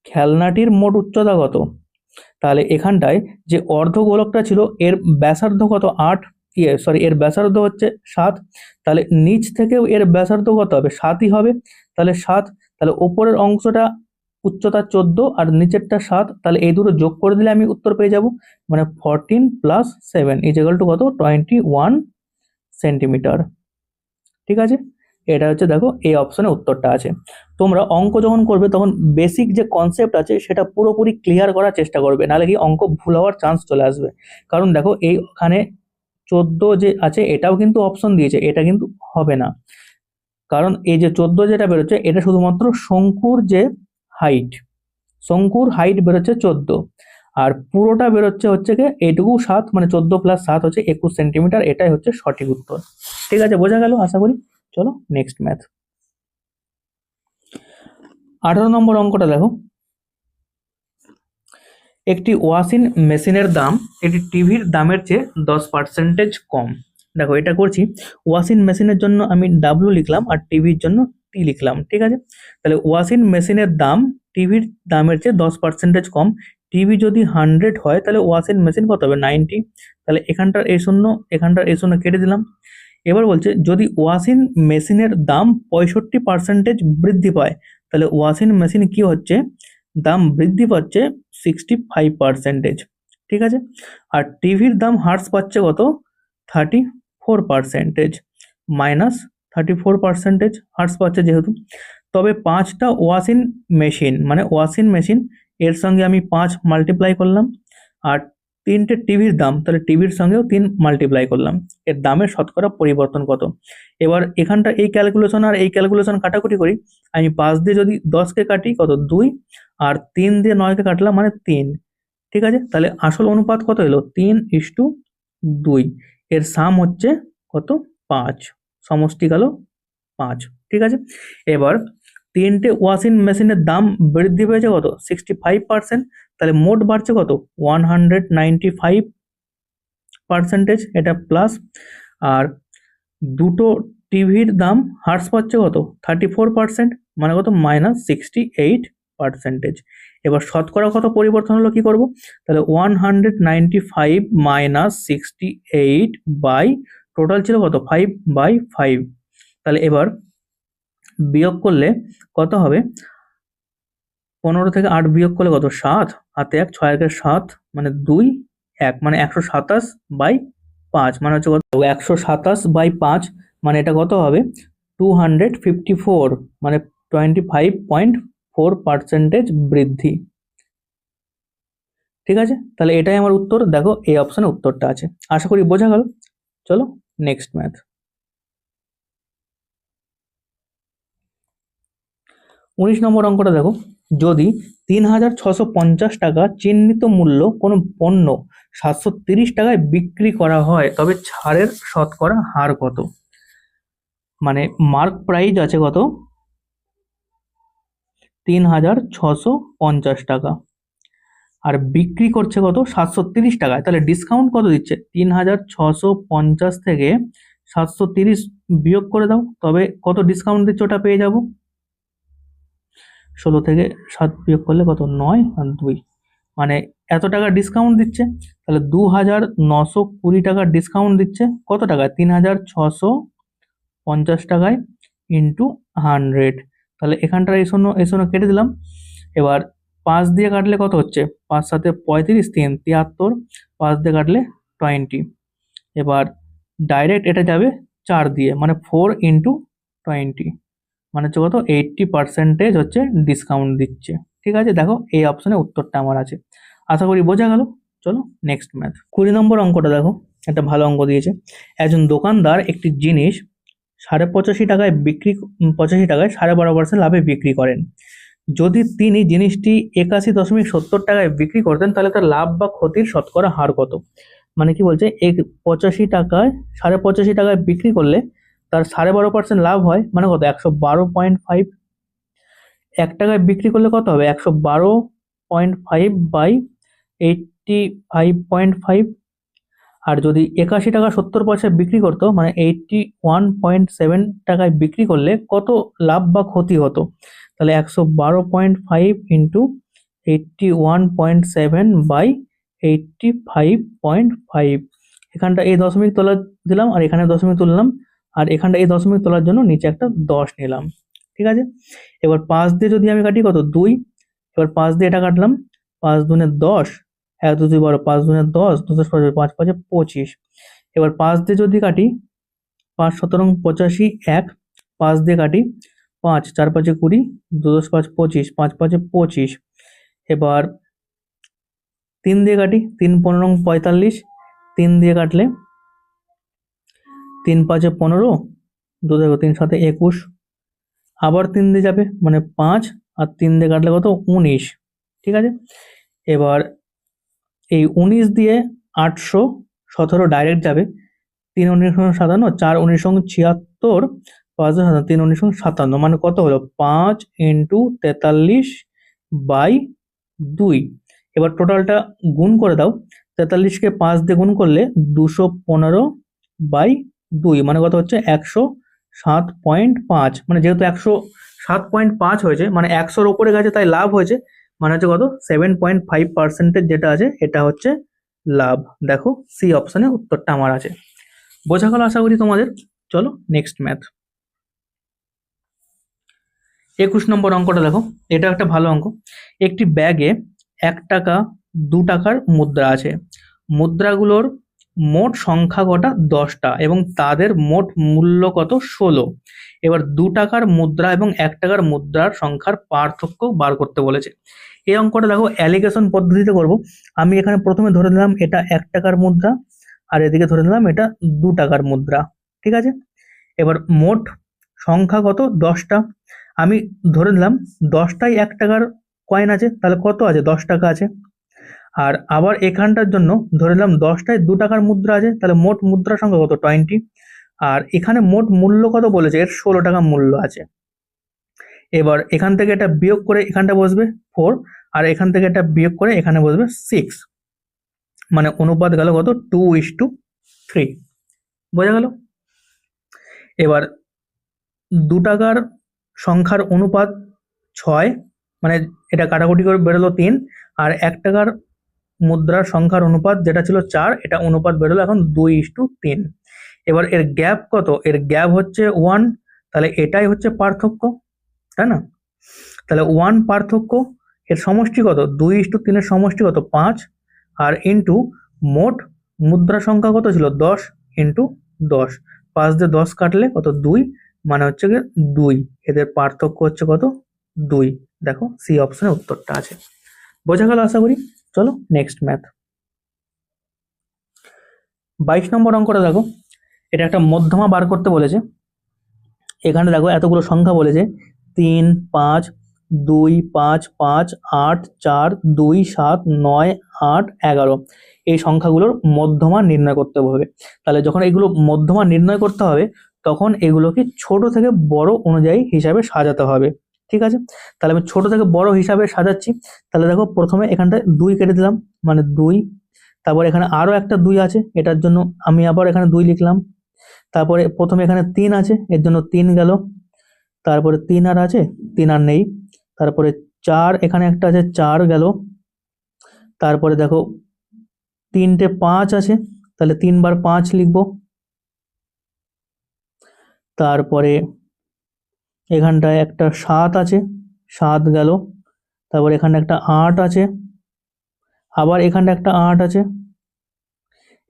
খেলনাটির মোট উচ্চতা কত। তাহলে এখানটায় যে অর্ধগোলকটা ছিল এর ব্যাসার্ধ কত, 8, এর ব্যাসার্ধ হচ্ছে 7, তাহলে নিচ থেকেও এর ব্যাসার্ধ কত হবে, 7ই হবে। তাহলে 7, তাহলে ওপরের অংশটা উচ্চতা 14 আর নিচেরটা 7, তাহলে এই দুটো যোগ করে দিলে আমি উত্তর পেয়ে যাব, মানে 14 + 7 = কত, 21 সেন্টিমিটার, ঠিক আছে। এটা হচ্ছে দেখো এই অপশনে উত্তরটা আছে। তোমরা অঙ্ক যখন করবে তখন বেসিক যে কনসেপ্ট আছে সেটা পুরোপুরি ক্লিয়ার করার চেষ্টা করবে, নাহলে কি অঙ্ক ভুল হওয়ার চান্স চলে আসবে। কারণ দেখো এইখানে 14 যে আছে এটাও কিন্তু অপশন দিয়েছে, এটা কিন্তু হবে না। কারণ এই যে 14 যেটা বেরোচ্ছে এটা শুধুমাত্র শঙ্কুর হাইট বেরোচ্ছে 14, আর পুরোটা বেরোচ্ছে হচ্ছে কি এইটুকু 7, মানে 14 + 7 হচ্ছে 21 সেন্টিমিটার। এটাই হচ্ছে সঠিক উত্তর, ঠিক আছে, বোঝা গেল আশা করি। চলো নেক্সট ম্যাথ। 18 নম্বর অঙ্কটা দেখো, একটি ওয়াশিং মেশিনের দাম একটি টিভির দামের চেয়ে 10% কম। দেখো এটা করছি, ওয়াশিং মেশিনের জন্য আমি ডাব্লু লিখলাম আর টিভির জন্য টি লিখলাম, ঠিক আছে। তাহলে ওয়াশিং মেশিনের দাম টিভির দামের চেয়ে 10% কম। টিভি যদি 100 হয় তাহলে ওয়াশিং মেশিন কত হবে, 90। তাহলে এখানটার এই শূন্য কেটে দিলাম। এবার বলছে যদি ওয়াশিং মেশিনের দাম 65% বৃদ্ধি পায়, তাহলে ওয়াশিং মেশিন কি হচ্ছে, দাম বৃদ্ধি পাচ্ছে 65%, ঠিক আছে। আর টিভির দাম হ্রাস পাচ্ছে কত, 34%, -34% হ্রাস পাচ্ছে যেহেতু। তবে 5টা ওয়াশিং মেশিন, মানে ওয়াশিং মেশিন এর সঙ্গে আমি 5 মাল্টিপ্লাই করলাম, আর 3টে টিভির দাম, তাহলে টিভির সঙ্গেও 3 মাল্টিপ্লাই করলাম, এর দামের শতকরা পরিবর্তন কত। এবার এখানটা এই ক্যালকুলেশন আর এই ক্যালকুলেশন কাটাকুটি করি, আমি 5 দিয়ে যদি 10কে কাটি কত, 2, আর 3 দিয়ে 9কে কাটলাম মানে 3, ঠিক আছে। তাহলে আসল অনুপাত কত এলো, 3:2, এর সাম হচ্ছে কত, 5, সমষ্টি গেল 5, ঠিক আছে। এবার 3টে ওয়াশিং মেশিনের দাম বৃদ্ধি পেয়েছে কত, 65%, তাহলে মোট বাড়ছে কত, 195%, এটা প্লাস। আর দুটো টিভির দাম হ্রাস পাচ্ছে কত 34%, মানে কত -68%। এবার শতকরা কত পরিবর্তন হলো কি করব, তাহলে 195 -68 বাই টোটাল ছিল কত 5/5। তাহলে এবার বিয়োগ করলে কত হবে, 15 থেকে 8 বিয়োগ করলে কত 7, হাতে 1, 6 একে 7 মানে 2, 1 মানে 127/5, মানে হচ্ছে কত 127/5, মানে এটা কত হবে 254, মানে 25.4% বৃদ্ধি। ঠিক আছে, তাহলে এটাই আমার উত্তর। দেখো এই অপশনে উত্তরটা আছে, আশা করি বোঝা গেল। চলো নেক্সট ম্যাথ। 19 নম্বর অঙ্কটা দেখো, যদি 3,650 টাকা চিহ্নিত মূল্য কোনো পণ্য 730 টাকায় বিক্রি করা হয়, তবে ছাড়ের শতকরা হার কত। মানে মার্ক প্রাইস আছে কত 3,650 টাকা, আর বিক্রি করছে কত 730 টাকায়, তাহলে ডিসকাউন্ট কত দিচ্ছে 3,650 থেকে 730 বিয়োগ করে দাও, তবে কত ডিসকাউন্ট দিচ্ছে ওটা পেয়ে যাব। 16 থেকে 7 বিয়োগ করলে কত 9 আর 2, মানে এত টাকা ডিসকাউন্ট দিচ্ছে। তাহলে 2,920 টাকার ডিসকাউন্ট দিচ্ছে কত টাকায় 3,650 টাকায় ইন্টু 100। তাহলে এখানটার এই শূন্য কেটে দিলাম। এবার 5 দিয়ে কাটলে কত হচ্ছে 5 7 35, 3 73, 5 দিয়ে কাটলে 20। এবার ডাইরেক্ট এটা যাবে 4 দিয়ে, মানে 4 ইন্টু 20, মানে হচ্ছে কত 80% হচ্ছে ডিসকাউন্ট দিচ্ছে। ঠিক আছে, দেখো এই অপশনে উত্তরটা আমার আছে, আশা করি বোঝা গেল। চলো নেক্সট ম্যাথ। 20 নম্বর অঙ্কটা দেখো, একটা ভালো অঙ্ক দিয়েছে। একজন দোকানদার একটি জিনিস 85.5 টাকায় 12.5% লাভে বিক্রি করেন। যদি তিনি জিনিসটি 81.70 টাকায় বিক্রি করতেন, তাহলে তার লাভ বা ক্ষতির শতকরা হার কত। মানে কি বলছে 85 টাকায় 85.5 টাকায় বিক্রি করলে তার 12.5% লাভ হয়, মানে কত 112.5। 1 টাকায় বিক্রি করলে কত হবে 112.5 বাই 85.5। আর যদি 81 টাকা 70 পয়সায় বিক্রি করতো, মানে 81.7 টাকায় বিক্রি করলে কত লাভ বা ক্ষতি হতো, তাহলে 112.5 ইন্টু 81.7 বাই 85.5। এখানটা এই দশমিক তোলা দিলাম, আর এখানে দশমিক তুললাম, আর এখানটা এই দশমিক তোলার জন্য নিচে একটা 10 নিলাম। ঠিক আছে, এবার 5 দিয়ে যদি আমি কাটি কত 2, এবার 5 দিয়ে এটা কাটলাম, 5 দুনে 10, 1 2 2 12, 5 দুনে 10, 2 10 5 5 25। এবার 5 দিয়ে যদি কাটি 5 17 85, 1 5 দিয়ে কাটি 5 4 5 20, 2 10 5 25, 5 5 25। এবার 3 দিয়ে কাটি 3 15 45, 3 দিয়ে কাটলে 3 5 15, 2 দেখো 3 7 21, আবার 3 দিয়ে যাবে মানে 5, আর 3 দিয়ে কাটলে কত 19। ঠিক আছে, এবার এই 19 দিয়ে 817 ডাইরেক্ট যাবে, 3 19 57, 4 19 76, 5 3 19 57, মানে কত হলো 5 ইন্টু 43 বাই 2। এবার টোটালটা গুণ করে দাও, 43কে 5 দিয়ে গুণ করলে 215 বাই 2, মানে কত হচ্ছে 107.5। মানে যেহেতু 107.5 হয়েছে, মানে 100-র উপরে গেছে তাই লাভ হয়েছে, মানে হচ্ছে কত 7.5% যেটা আছে এটা হচ্ছে লাভ। দেখো সি অপশনে উত্তরটা আমার আছে, বোঝা গেল আশা করি তোমাদের। চলো নেক্সট ম্যাথ। 21 নম্বর অঙ্কটা দেখো, এটা একটা ভালো অঙ্ক। একটি ব্যাগে 1 টাকা 2 টাকার মুদ্রা আছে, মুদ্রাগুলোর মোট সংখ্যা কটা 10টা, এবং তাদের মোট মূল্য কত 16। এবার 2 টাকার মুদ্রা এবং 1 টাকার মুদ্রার সংখ্যার পার্থক্য বার করতে বলেছে। এই অঙ্কটা দেখো অ্যালিগেশন পদ্ধতিতে করব। আমি এখানে প্রথমে ধরে নিলাম এটা 1 টাকার মুদ্রা, আর এদিকে ধরে নিলাম এটা 2 টাকার মুদ্রা। ঠিক আছে, এবার মোট সংখ্যা কত 10টা, আমি ধরে নিলাম 10টাই 1 টাকার কয়েন আছে, তাহলে কত আছে 10 টাকা আছে। আর আবার এখানটার জন্য ধরে নিলাম 10টায় 2 টাকার মুদ্রা আছে, তাহলে মোট মুদ্রা সংখ্যা কত 20। আর এখানে মোট মূল্য কত বলেছে, এর 16 টাকা মূল্য আছে। এবার এখান থেকে এটা বিয়োগ করে এখানটা বসবে 4, আর এখান থেকে এটা বিয়োগ করে এখানে বসবে 6, মানে অনুপাত গেল কত 2:3। বোঝা গেল। এবার 2 টাকার সংখ্যার অনুপাত 6, মানে এটা কাটাকুটি করে বেরোলো 3, আর 1 টাকার মুদ্রার সংখ্যার অনুপাত যেটা ছিল 4, এটা অনুপাত বেরোলো এখন 2:3। এবার এর গ্যাপ কত? এর গ্যাপ হচ্ছে 1, তাহলে এটাই হচ্ছে পার্থক্য, তাই না? তাহলে 1 পার্থক্য, এর সমষ্টি কত? 2:3 এর সমষ্টি কত? 5, আর ইন্টু মোট মুদ্রা সংখ্যা কত ছিল? 10, ইন্টু 10, 5 দিয়ে 10 কাটলে কত? 2, মানে হচ্ছে গিয়ে 2, এদের পার্থক্য হচ্ছে কত? 2। দেখো সি অপশনে উত্তরটা আছে। বোঝা গেল আশা করি। চলো নেক্সট ম্যাথ। 22 নম্বর অঙ্কটা দেখো, এটা একটা মধ্যমা বার করতে বলেছে। এখানে দেখো এতগুলো সংখ্যা বলেছে, 3, 5, 2, 5, 5, 8, 4, 2, 7, 9, 8, 11, এই সংখ্যাগুলোর মধ্যমা নির্ণয় করতে হবে। তাহলে যখন এগুলো মধ্যমা নির্ণয় করতে হবে তখন এগুলোকে ছোট থেকে বড় অনুযায়ী হিসাবে সাজাতে হবে। ঠিক আছে, তাহলে আমি ছোট থেকে বড় হিসাবে সাজাচ্ছি। তাহলে দেখো প্রথমে এখানটায় 2 কেটে দিলাম, মানে 2। তারপর এখানে আরো একটা 2 আছে, এটার জন্য আমি আবার এখানে 2 লিখলাম। তারপরে প্রথমে এখানে 3 আছে, এর জন্য 3 গেল। তারপরে 3 আর আছে, 3 আর নেই। তারপরে 4 এখানে একটা আছে, 4 গেল। তারপরে দেখো 3টে 5 আছে, তাহলে 3 বার 5 লিখবো। তারপরে এখানটায় একটা 7 আছে, 7 গেল। তারপর এখানে একটা 8 আছে, আবার এখানে একটা 8 আছে,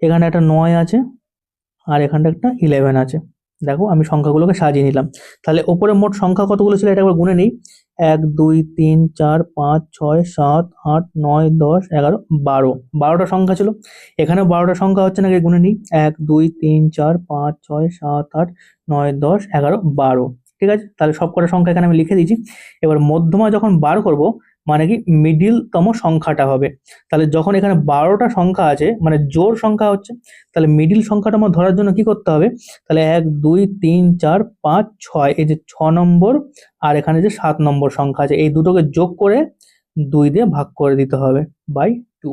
এখানে একটা 9 আছে, আর এখানটা একটা 11 আছে। দেখো আমি সংখ্যাগুলোকে সাজিয়ে নিলাম। তাহলে ওপরে মোট সংখ্যা কতগুলো ছিল এটা একবার গুনে নিই। 1, 2, 3, 4, 5, 6, 7, 8, 9, 10, 11, 12, 12টা সংখ্যা ছিল। এখানেও 12টা সংখ্যা হচ্ছে নাকি গুনে নিই। 1, 2, 3, 4, 5, 6, 7, 8, 9, 10, 11, 12। ঠিক আছে, তাহলে সব কটা সংখ্যা এখানে আমি লিখে দিয়েছি। এবার মধ্যমা যখন বার করব, মানে কি মিডিলতম সংখ্যাটা হবে। তাহলে যখন এখানে 12টা সংখ্যা আছে, মানে জোড় সংখ্যা হচ্ছে, তাহলে মিডিল সংখ্যাটা আমার ধরার জন্য কি করতে হবে? তাহলে 1, 2, 3, 4, 5, 6, এই যে 6 নম্বর আর এখানে যে 7 নম্বর সংখ্যা আছে, এই দুটোকে যোগ করে 2 দিয়ে ভাগ করে দিতে হবে বাই 2,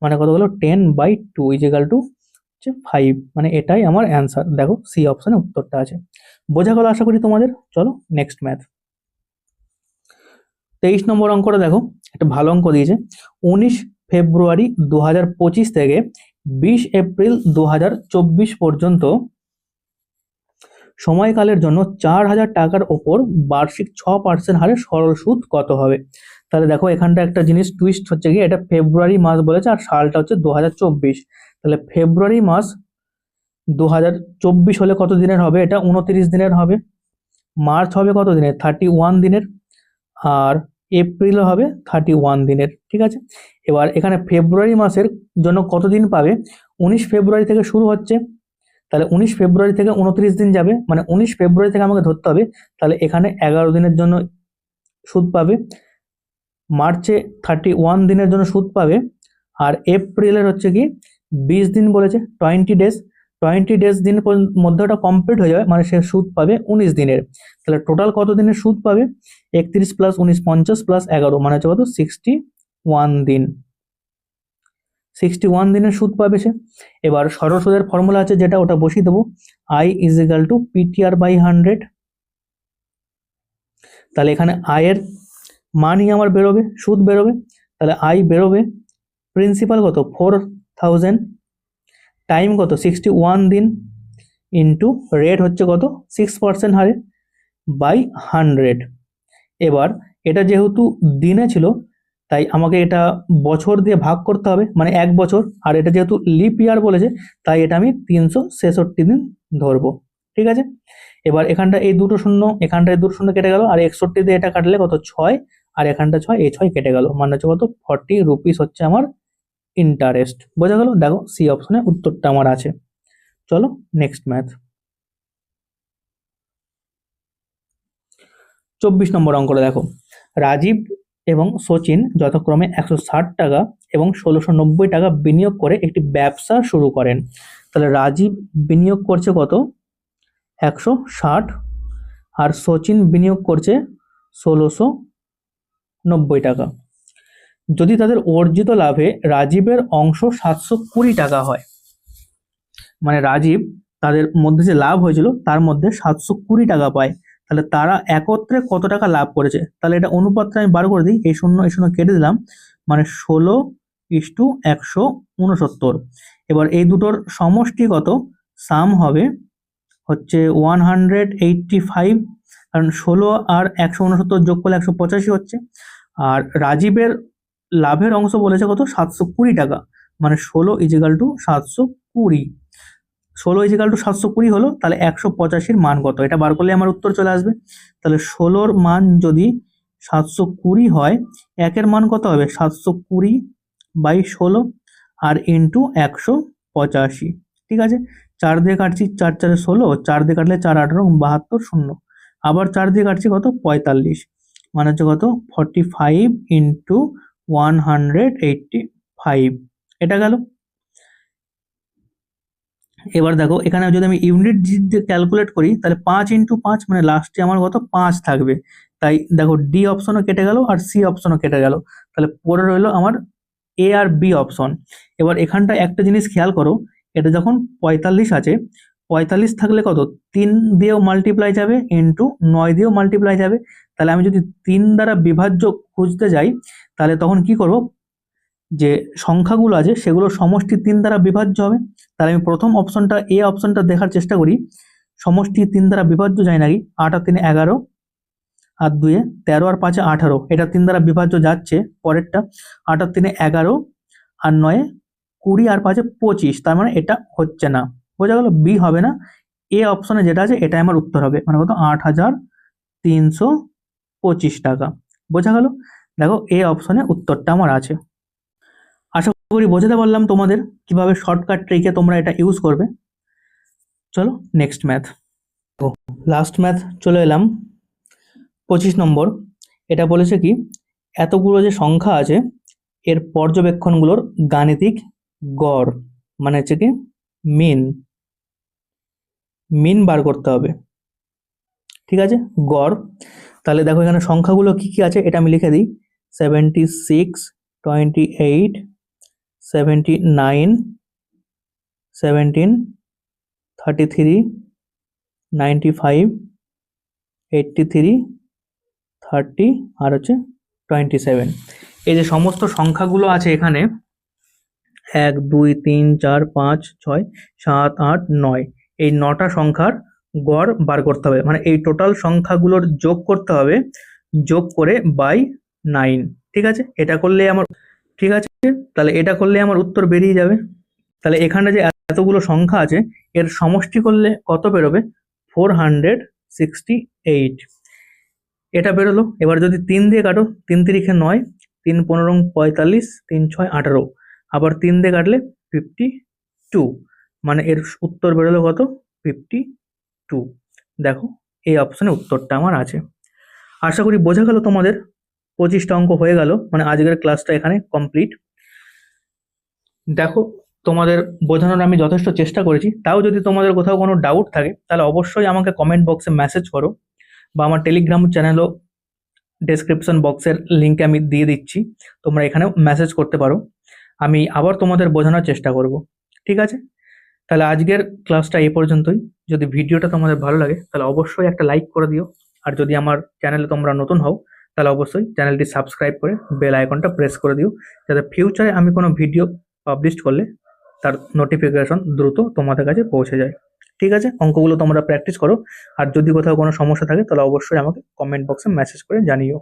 মানে কত হলো? 10/2 ইজিক্যাল টু হচ্ছে 5, মানে এটাই আমার অ্যান্সার। দেখো সি অপশনে উত্তরটা আছে। বোঝা গেল আশা করি তোমাদের। চলো নেক্সট ম্যাথ। 23 নম্বর অঙ্কটা দেখো, একটা ভালো অঙ্ক দিয়েছে। 19 ফেব্রুয়ারি 2025 থেকে 20 এপ্রিল 2024 পর্যন্ত সময়কালের জন্য 4,000 টাকার ওপর বার্ষিক 6% হারে সরল সুদ কত হবে? তাহলে দেখো এখানটা একটা জিনিস টুইস্ট হচ্ছে কি, এটা ফেব্রুয়ারি মাস বলেছে আর সালটা হচ্ছে 2024। তাহলে ফেব্রুয়ারি মাস 2024 হলে কত দিনের হবে? এটা 29 দিনের হবে। মার্চ হবে কত দিনের? 31 দিনের। আর এপ্রিলও হবে 31 দিনের। ঠিক আছে, এবার এখানে ফেব্রুয়ারি মাসের জন্য কত দিন পাবে? 19 ফেব্রুয়ারি থেকে শুরু হচ্ছে, তাহলে 19 ফেব্রুয়ারি থেকে 29 দিন যাবে, মানে 19 ফেব্রুয়ারি থেকে আমাকে ধরতে হবে। তাহলে এখানে 11 দিনের জন্য সুদ পাবে। মার্চে 31 দিনের জন্য সুদ পাবে। আর এপ্রিলের হচ্ছে কি 20 দিন বলেছে, 20 ডেজ। 20 ডেজ দিনের মধ্যে ওটা কমপ্লিট হয়ে যাবে, মানে সে সুদ পাবে 19 দিনের। তাহলে টোটাল কত দিনের সুদ পাবে? 31 + 19 50 + 11, মানে হচ্ছে কত? 61 দিন। 61 দিনের সুদ পাবে সে। এবার সরল সুদের ফর্মুলা আছে যেটা, ওটা বসিয়ে দেবো। I = PTR/100। তাহলে এখানে আয়ের মানই আমার বেরোবে, সুদ বেরোবে। তাহলে আয় বেরোবে, প্রিন্সিপাল কত? 4000, টাইম কত? 61 দিন, ইন্টু রেট হচ্ছে কত? 6% হারে, বাই 100। এবার এটা যেহেতু দিনে ছিল তাই আমাকে এটা বছর দিয়ে ভাগ করতে হবে, মানে 1 বছর। আর এটা যেহেতু লিপ ইয়ার বলেছে তাই এটা আমি 366 দিন ধরবো। ঠিক আছে, এবার এখানটা এই দুটো শূন্য, এখানটা এই দুটো শূন্য কেটে গেল, আর 61 দিয়ে এটা কাটলে কত? 6, আর এখানটা 6, এই 6 কেটে গেল, মানে হচ্ছে কত? 40 রুপিস হচ্ছে আমার ইন্টারেস্ট। বোঝা গেল? দেখো সি অপশনে উত্তরটা আমার আছে। চলো নেক্সট ম্যাথ। 24 নম্বর অঙ্কটা দেখো, রাজীব এবং সচিন যথাক্রমে 160 টাকা এবং 1690 টাকা বিনিয়োগ করে একটি ব্যবসা শুরু করেন। তাহলে রাজীব বিনিয়োগ করছে কত? 160, আর সচিন বিনিয়োগ করছে 1690 টাকা। যদি তাদের অর্জিত লাভে রাজীবের অংশ 720 টাকা হয়, মানে রাজীব তাদের মধ্যে যে লাভ হয়েছিল তার মধ্যে 720 টাকা পায়। তাহলে তারা একত্রে কত টাকা লাভ করেছে, তাহলে এটা অনুপাতটা আমি বার করে দিই, এই শূন্য কেটে দিলাম, মানে 16:169। এবার এই দুটোর সমষ্টি কত, সাম হবে হচ্ছে 185, কারণ 16 আর 169 যোগ করলে 185 হচ্ছে। আর রাজীবের লাভের অংশ বলেছে কত, 720 টাকা, মানে 16:720। 16:720 হলো, তাহলে 185-র মান কত, এটা বার করলে আমার উত্তর চলে আসবে। তাহলে 16-র মান যদি 720 হয়, একের মান কত হবে, 720/16 আর ইন্টু 185। ঠিক আছে, 4 দিয়ে কাটছি, 4 4 16, 4 দিয়ে কাটলে 4 18 72 শূন্য, আবার 4 দিয়ে কাটছি কত, 45, মানে হচ্ছে কত 45 ইন্টু 185, এটা গেল। এবার দেখো এখানে যদি আমি ইউনিট দিয়ে ক্যালকুলেট করি, তাহলে 5 × 5 মানে লাস্টে আমার কত 5 থাকবে। তাই দেখো ডি অপশনও কেটে গেল আর সি অপশনও কেটে গেল, তাহলে পরে রইলো আমার এ আর বি অপশন। এবার এখানটা একটা জিনিস খেয়াল করো, এটা যখন 45 আছে, 45 থাকলে কত, 3 দিয়েও মাল্টিপ্লাই যাবে ইন্টু 9 দিয়েও মাল্টিপ্লাই যাবে। তাহলে আমি যদি 3 দ্বারা বিভাজ্য খুঁজতে যাই, তাহলে তখন কি করব, যে সংখ্যাগুলো আছে সেগুলোর সমষ্টি 3 দ্বারা বিভাজ্য হবে। তাহলে আমি প্রথম অপশনটা, এ অপশনটা দেখার চেষ্টা করি, সমষ্টি 3 দ্বারা বিভাজ্য যায় নাকি। 8 আর 3 11, আর 2 13, আর 5 18, এটা 3 দ্বারা বিভাজ্য যাচ্ছে। পরেরটা 8 আর 3 11, আর 9 20, আর 5 25, তার মানে এটা হচ্ছে না, বোঝা গেল, বি হবে না। এ অপশনে যেটা আছে এটা আমার উত্তর হবে, মানে কত 8,325 টাকা, বোঝা গেল। দেখো এ অপশনে উত্তরটা আমার আছে। আশা করি বোঝাতে পারলাম তোমাদের কিভাবে শর্টকাট ট্রিকে তোমরা এটা ইউজ করবে। চলো নেক্সট ম্যাথ। লাস্ট ম্যাথ চলে এলাম, 25 নম্বর। এটা বলেছে কি, এতগুলো যে সংখ্যা আছে এর পর্যবেক্ষণগুলোর গাণিতিক গড়, মানে হচ্ছে কি মিন বার করতে হবে। ঠিক আছে, গড়। তাহলে দেখো এখানে সংখ্যাগুলো কি কি আছে এটা আমি লিখে দিই, 76, 28, 79, 17, 33, 95, 83, 30, আর হচ্ছে 27। এই যে সমস্ত সংখ্যাগুলো আছে এখানে 1 2 3 4 5 6 7 8 9, এই 9টা সংখ্যার গড় বার করতে হবে, মানে এই টোটাল সংখ্যাগুলোর যোগ করতে হবে, যোগ করে বাই 9। ঠিক আছে, এটা করলে আমার, ঠিক আছে, তাহলে এটা করলে আমার উত্তর বেরিয়ে যাবে। তাহলে এখানে যে এতগুলো সংখ্যা আছে এর সমষ্টি করলে কত বেরোবে, 468, এটা বেরোলো। এবার যদি 3 দিয়ে কাটো, 3 তিরিখে 9, 3 15 45, 3 6 18, আবার 3 দিয়ে কাটলে 52, মানে এর উত্তর বেরোলো কত, 52। দেখো এই অপশনে উত্তরটা আমার আছে। আশা করি বোঝা গেল তোমাদের। 25টা অঙ্ক হয়ে গেল, মানে আজকের ক্লাসটা এখানে কমপ্লিট। দেখো তোমাদের বোঝানোর আমি যথেষ্ট চেষ্টা করেছি, তাও যদি তোমাদের কোথাও কোনো ডাউট থাকে তাহলে অবশ্যই আমাকে কমেন্ট বক্সে মেসেজ করো, বা আমার টেলিগ্রাম চ্যানেলও ডেসক্রিপশন বক্সের লিঙ্ক আমি দিয়ে দিচ্ছি, তোমরা এখানেও মেসেজ করতে পারো, আমি আবার তোমাদের বোঝানোর চেষ্টা করব। ঠিক আছে, তাহলে আজকের ক্লাসটা এই পর্যন্তই। যদি ভিডিওটা তোমাদের ভালো লাগে তাহলে অবশ্যই একটা লাইক করে দিও, আর যদি আমার চ্যানেলে তোমরা নতুন হও তাহলে অবশ্যই চ্যানেলটি সাবস্ক্রাইব করে বেল আইকনটা প্রেস করে দিও, যাতে ফিউচারে আমি কোনো ভিডিও পাবলিশ করলে তার নোটিফিকেশন দ্রুত তোমাদের কাছে পৌঁছে যায়। ঠিক আছে, অঙ্কগুলো তোমরা প্র্যাকটিস করো, আর যদি কোথাও কোনো সমস্যা থাকে তাহলে অবশ্যই আমাকে কমেন্ট বক্সে মেসেজ করে জানিও।